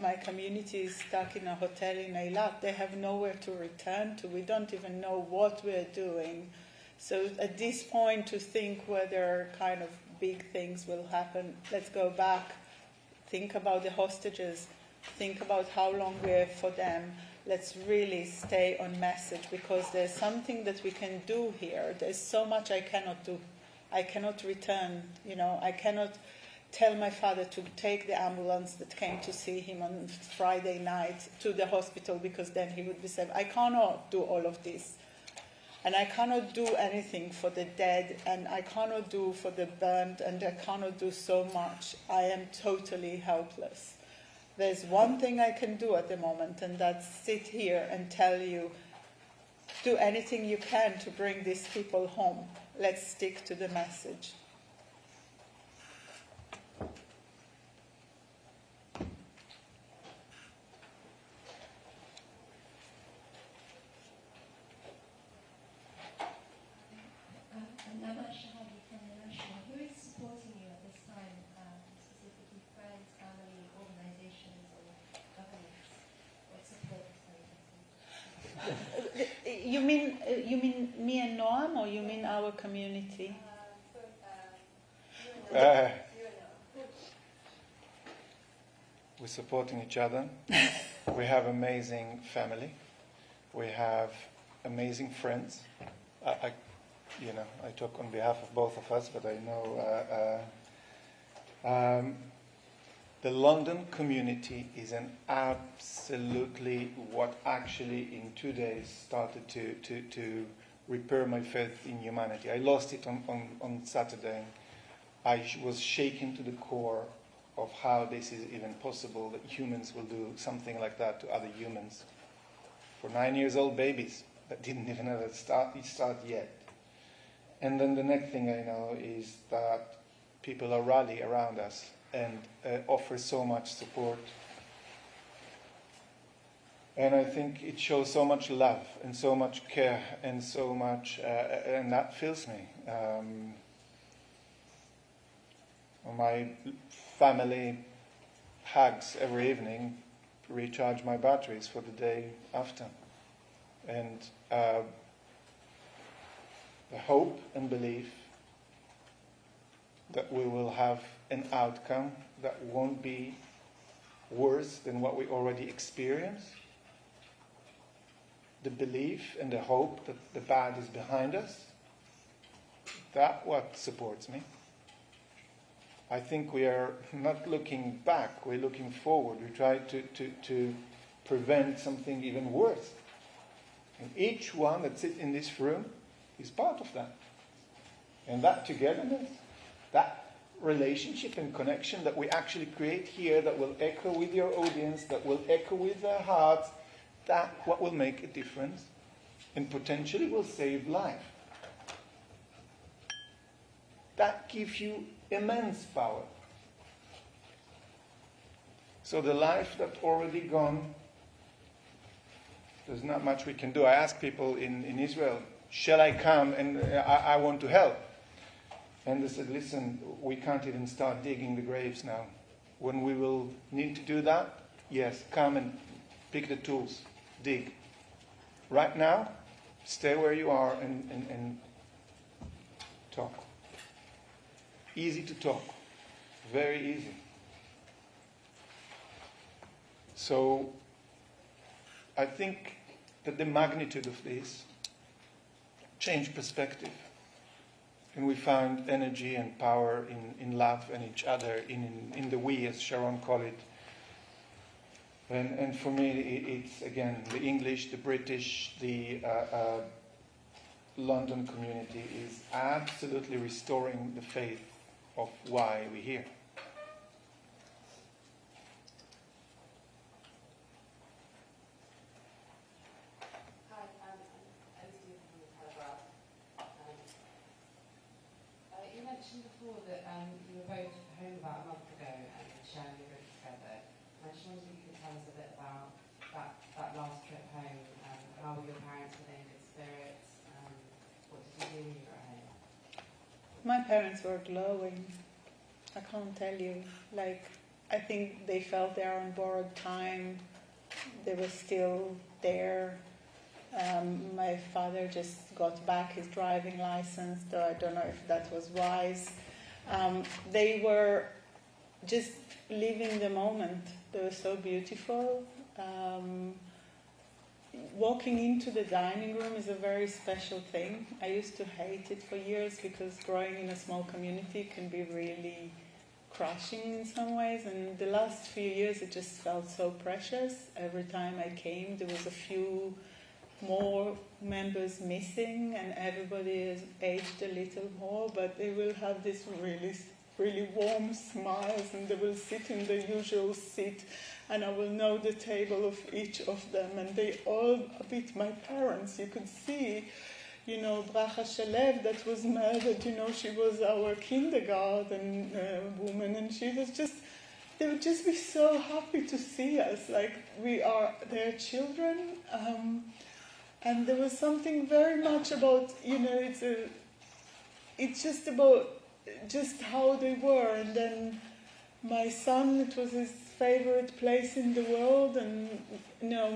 my community is stuck in a hotel in Eilat. They have nowhere to return to. We don't even know what we're doing. So at this point, to think whether kind of big things will happen, let's go back, think about the hostages, think about how long we have for them. Let's really stay on message because there's something that we can do here. There's so much I cannot do. I cannot return, you know, I cannot tell my father to take the ambulance that came to see him on Friday night to the hospital because then he would be safe. I cannot do all of this. And I cannot do anything for the dead, and I cannot do for the burned, and I cannot do so much. I am totally helpless. There's one thing I can do at the moment, and that's sit here and tell you, do anything you can to bring these people home. Let's stick to the message. Who is supporting you at this time, specifically friends, family, You mean me and Noam, or you mean our community? We're supporting each other. We have amazing family. We have amazing friends. I talk on behalf of both of us, but I know the London community is an absolutely what actually in 2 days started to repair my faith in humanity. I lost it on Saturday. I was shaken to the core of how this is even possible, that humans will do something like that to other humans. For 9-year-old babies that didn't even have a start yet. And then the next thing I know is that people are rally around us and offer so much support. And I think it shows so much love and so much care and so much, and that fills me. My family hugs every evening recharge my batteries for the day after. And the hope and belief that we will have an outcome that won't be worse than what we already experienced. The belief and the hope that the bad is behind us. That's what supports me. I think we are not looking back, we're looking forward. We try to prevent something even worse. And each one that sits in this room is part of that. And that togetherness, that relationship and connection that we actually create here, that will echo with your audience, that will echo with their hearts, that's what will make a difference and potentially will save life. That gives you immense power. So the life that's already gone, there's not much we can do. I ask people in Israel, shall I come and I want to help? And they said, listen, we can't even start digging the graves now. When we will need to do that, yes, come and pick the tools, dig. Right now, stay where you are and talk. Easy to talk, very easy. So I think that the magnitude of this changed perspective. And we found energy and power in love and each other, in the we, as Sharon called it. And for me, it's, again, the English, the British, the London community is absolutely restoring the faith of why we're here. Hi, I'm Steve from the Telegraph. You mentioned before that you were both home about a month ago and sharing your group together. I just wondered if you could tell us a bit about that last trip home. How were your parents? Were they in good spirits? What did you do when you were at home? My parents were glowing. I can't tell you. I think they felt they are on borrowed time. They were still there. My father just got back his driving license, though I don't know if that was wise. They were just living the moment. They were so beautiful. Walking into the dining room is a very special thing. I used to hate it for years because growing in a small community can be really crushing in some ways, and the last few years it just felt so precious. Every time I came there was a few more members missing and everybody has aged a little more, but they will have this really warm smiles and they will sit in the usual seat and I will know the table of each of them, and they all a bit my parents. You could see, Bracha Shalev that was murdered, she was our kindergarten woman, and she was just, they would just be so happy to see us, like we are their children. And there was something very much about, it's just about just how they were, and then my son, it was his favorite place in the world, and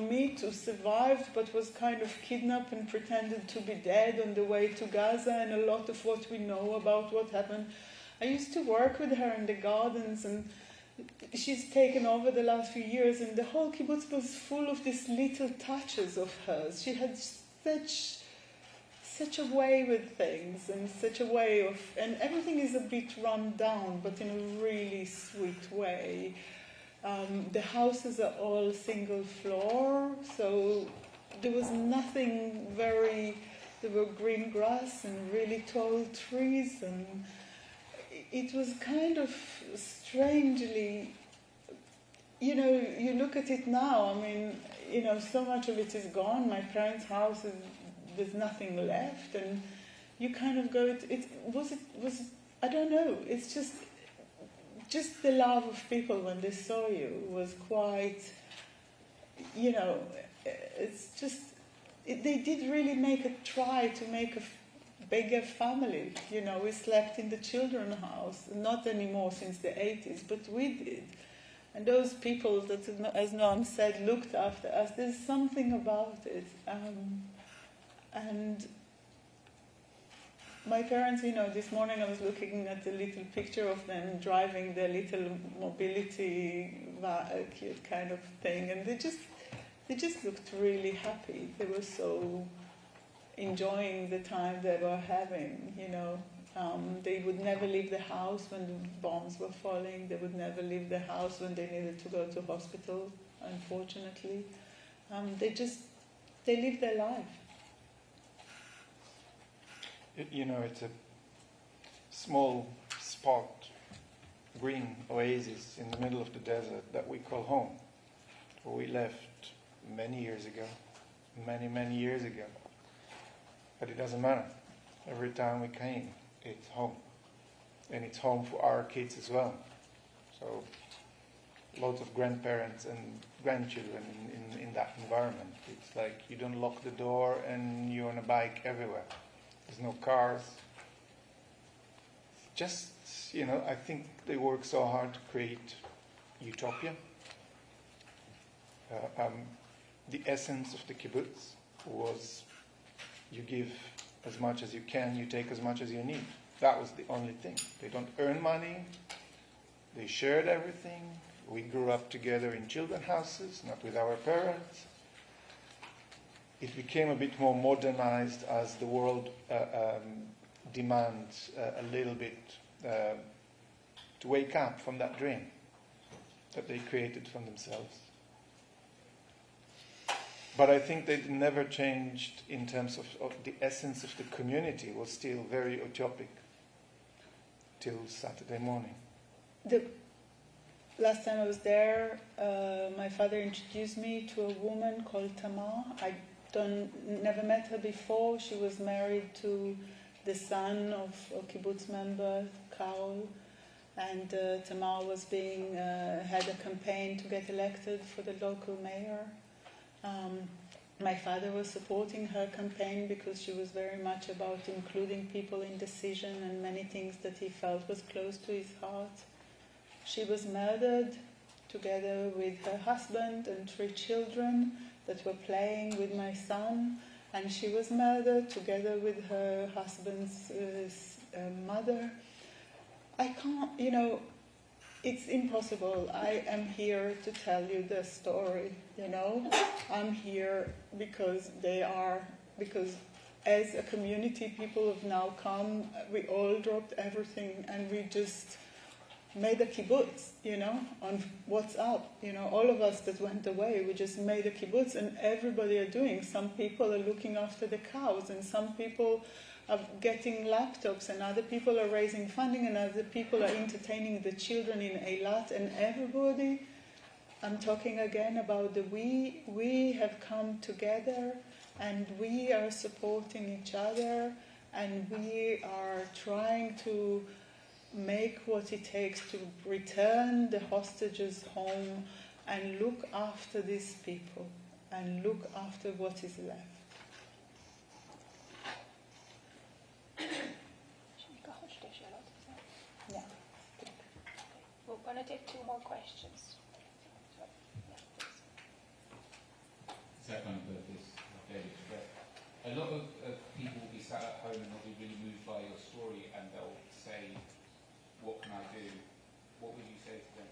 me too, survived, but was kind of kidnapped and pretended to be dead on the way to Gaza, and a lot of what we know about what happened. I used to work with her in the gardens, and she's taken over the last few years, and the whole kibbutz was full of these little touches of hers. She had such a way with things, and such a way of, and everything is a bit run down, but in a really sweet way. The houses are all single floor, so there was nothing there were green grass and really tall trees, and it was kind of strangely, you look at it now, so much of it is gone. My parents' house there's nothing left, and you kind of go, I don't know, it's just the love of people when they saw you was quite, it's just, they did really try to make a bigger family. We slept in the children's house, not anymore since the 80s, but we did. And those people that, as Noam said, looked after us, there's something about it. And my parents, this morning I was looking at a little picture of them driving their little mobility cute kind of thing, and they just looked really happy. They were so enjoying the time they were having, They would never leave the house when the bombs were falling. They would never leave the house when they needed to go to hospital, unfortunately. They lived their life. It's a small spot, green oasis in the middle of the desert that we call home, where we left many years ago, many years ago. But it doesn't matter. Every time we came, it's home. And it's home for our kids as well. So lots of grandparents and grandchildren in that environment. It's like you don't lock the door and you're on a bike everywhere. There's no cars. Just, I think they work so hard to create utopia. The essence of the kibbutz was you give as much as you can, you take as much as you need. That was the only thing. They don't earn money. They shared everything. We grew up together in children's houses, not with our parents. It became a bit more modernized as the world demands a little bit to wake up from that dream that they created for themselves. But I think they never changed in terms of the essence of the community. Was still very utopic till Saturday morning. The last time I was there, my father introduced me to a woman called Tamar. I never met her before. She was married to the son of a kibbutz member, Carol, and Tamar was had a campaign to get elected for the local mayor. My father was supporting her campaign because she was very much about including people in decision and many things that he felt was close to his heart. She was murdered together with her husband and 3 children that were playing with my son, and she was murdered together with her husband's mother. I can't, it's impossible. I am here to tell you the story, I'm here because because as a community, people have now come, we all dropped everything and we just made a kibbutz, on WhatsApp. All of us that went away, we just made a kibbutz, and everybody are doing. Some people are looking after the cows, and some people are getting laptops, and other people are raising funding, and other people are entertaining the children in Eilat, and everybody, I'm talking again about we have come together, and we are supporting each other, and we are trying to make what it takes to return the hostages home and look after these people and look after what is left. We're going to take 2 more questions. Second, this daily express. A lot of people will be sat at home and they'll be really moved by your story and they'll say, what can I do? What would you say to them?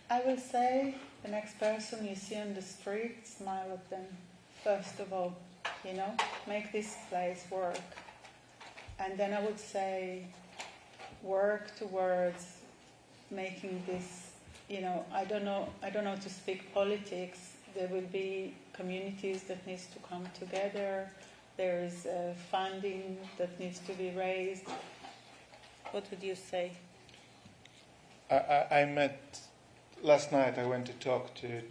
I will say, the next person you see on the street, smile at them. First of all, make this place work. And then I would say, work towards making this, I don't know to speak politics. There will be communities that needs to come together. There is funding that needs to be raised. What would you say? I met, last night I went to talk to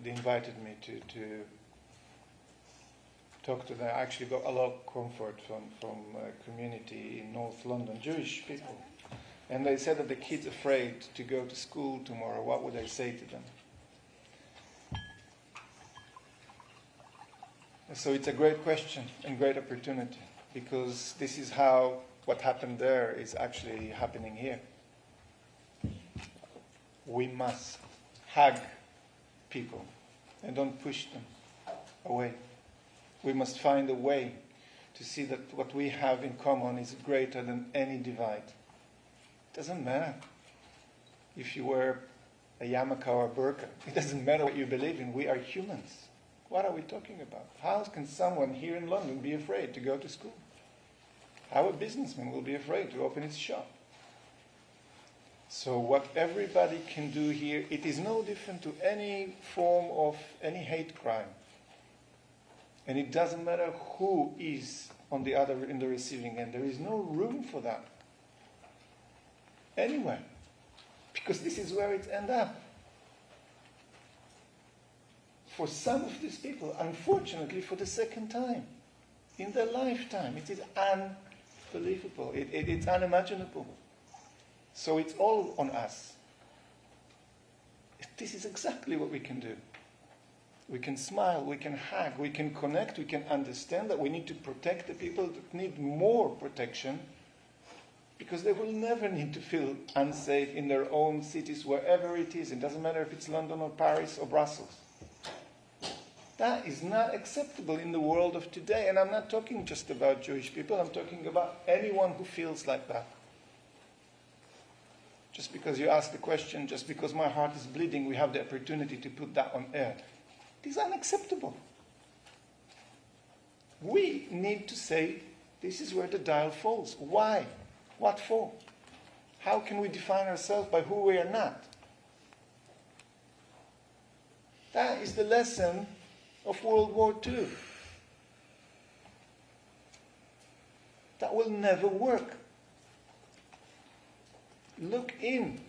they invited me to talk to them. I actually got a lot of comfort from a community in North London, Jewish people. And they said that the kid's afraid to go to school tomorrow. What would I say to them? So it's a great question and great opportunity, because this is how what happened there is actually happening here. We must hug people and don't push them away. We must find a way to see that what we have in common is greater than any divide. It doesn't matter if you wear a yarmulke or a burqa. It doesn't matter what you believe in. We are humans. What are we talking about? How can someone here in London be afraid to go to school? How a businessman will be afraid to open his shop? So what everybody can do here, it is no different to any form of any hate crime. And it doesn't matter who is on the other, in the receiving end. There is no room for that anywhere, because this is where it ends up. For some of these people, unfortunately, for the second time in their lifetime, it is unbelievable. It's unimaginable. So it's all on us. This is exactly what we can do. We can smile, we can hug, we can connect, we can understand that we need to protect the people that need more protection, because they will never need to feel unsafe in their own cities, wherever it is. It doesn't matter if it's London or Paris or Brussels. That is not acceptable in the world of today. And I'm not talking just about Jewish people. I'm talking about anyone who feels like that. Just because you ask the question, just because my heart is bleeding, we have the opportunity to put that on air. It is unacceptable. We need to say, this is where the dial falls. Why? What for? How can we define ourselves by who we are not? That is the lesson of World War II. That will never work. Look in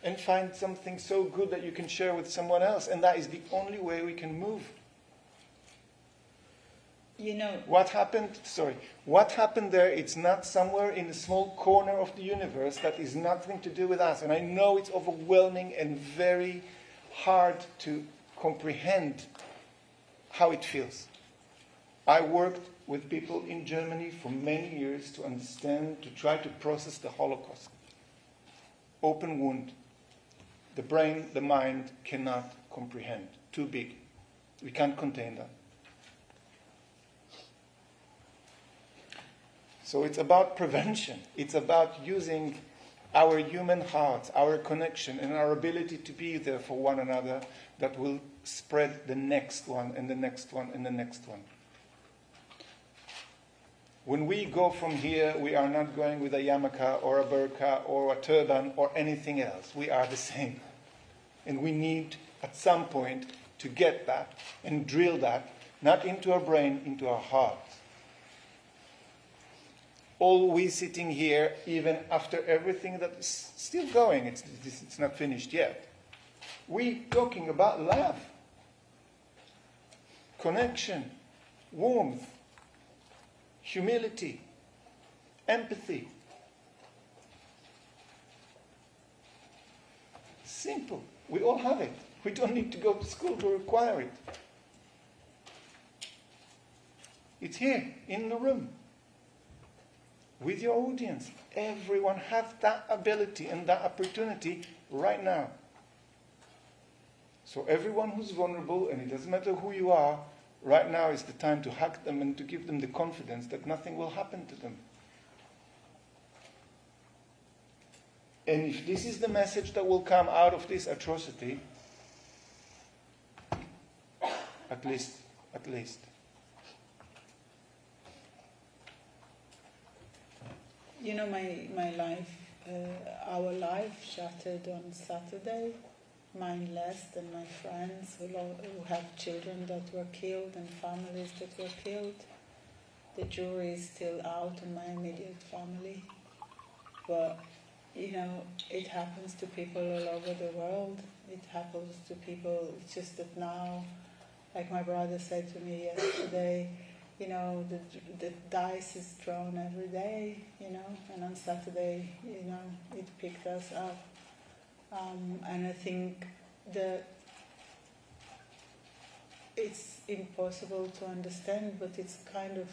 and find something so good that you can share with someone else, and that is the only way we can move. What happened there, it's not somewhere in a small corner of the universe that is nothing to do with us. And I know it's overwhelming and very hard to comprehend how it feels. I worked with people in Germany for many years to understand, to try to process the Holocaust. Open wound. The brain, the mind cannot comprehend. Too big. We can't contain that. So it's about prevention. It's about using our human hearts, our connection, and our ability to be there for one another that will spread the next one and the next one and the next one. When we go from here, we are not going with a yarmulke or a burqa or a turban or anything else. We are the same. And we need, at some point, to get that and drill that, not into our brain, into our heart. All we sitting here, even after everything that is still going, it's not finished yet. We talking about love, connection, warmth, humility, empathy. Simple. We all have it. We don't need to go to school to acquire it. It's here, in the room. with your audience. Everyone has that ability and that opportunity right now. So everyone who's vulnerable, and it doesn't matter who you are, right now is the time to hug them and to give them the confidence that nothing will happen to them. And if this is the message that will come out of this atrocity, at least. You know, my life, our life shattered on Saturday. Mine less than my friends who have children that were killed and families that were killed. The jury is still out on my immediate family. But, you know, it happens to people all over the world. It happens to people, it's just that now, like my brother said to me yesterday, you know, the dice is thrown every day, you know, and on Saturday, you know, it picked us up. And I think that it's impossible to understand, but it's kind of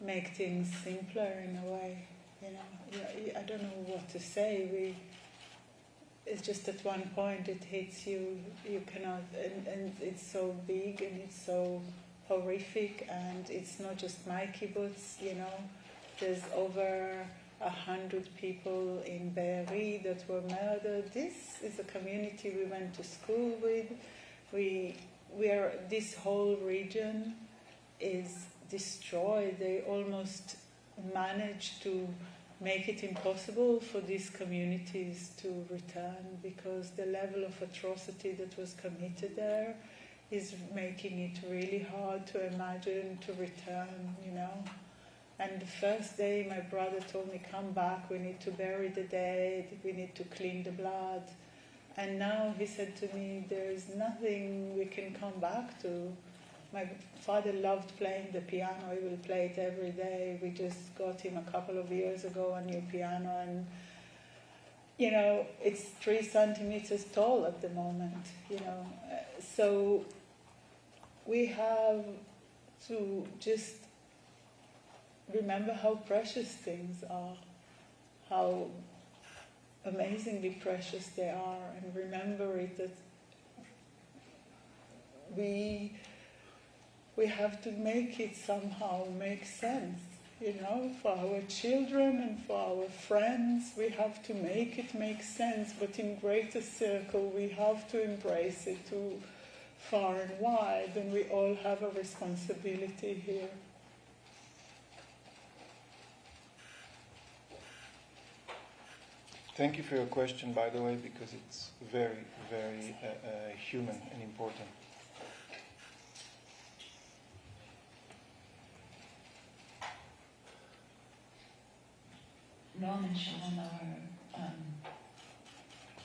make things simpler in a way, you know. I don't know what to say. It's just at one point it hits you, you cannot, and it's so big and it's so horrific, and it's not just my kibbutz, you know. There's over 100 people in Be'eri that were murdered. This is a community we went to school with. This whole region is destroyed. They almost managed to make it impossible for these communities to return, because the level of atrocity that was committed there is making it really hard to imagine to return, you know. And the first day my brother told me, come back, we need to bury the dead, we need to clean the blood. And now he said to me, there is nothing we can come back to. My father loved playing the piano, he will play it every day. We just got him a couple of years ago a new piano, and you know, it's 3 centimeters tall at the moment, you know. So we have to just remember how precious things are, how amazingly precious they are, and remember it that we have to make it somehow make sense, you know, for our children and for our friends. We have to make it make sense, but in greater circle we have to embrace it too, far and wide, and we all have a responsibility here. Thank you for your question, by the way, because it's very, very human and important. Noam and Sharon are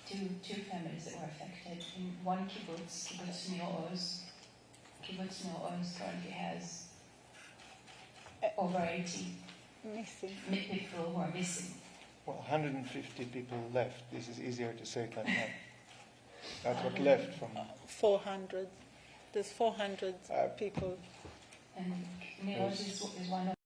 two families that were affected. In one kibbutz near Oz, currently has over 80 people who are missing. Well, 150 people left. This is easier to say than that. That's what left from 400. There's 400 people. And Neos is one of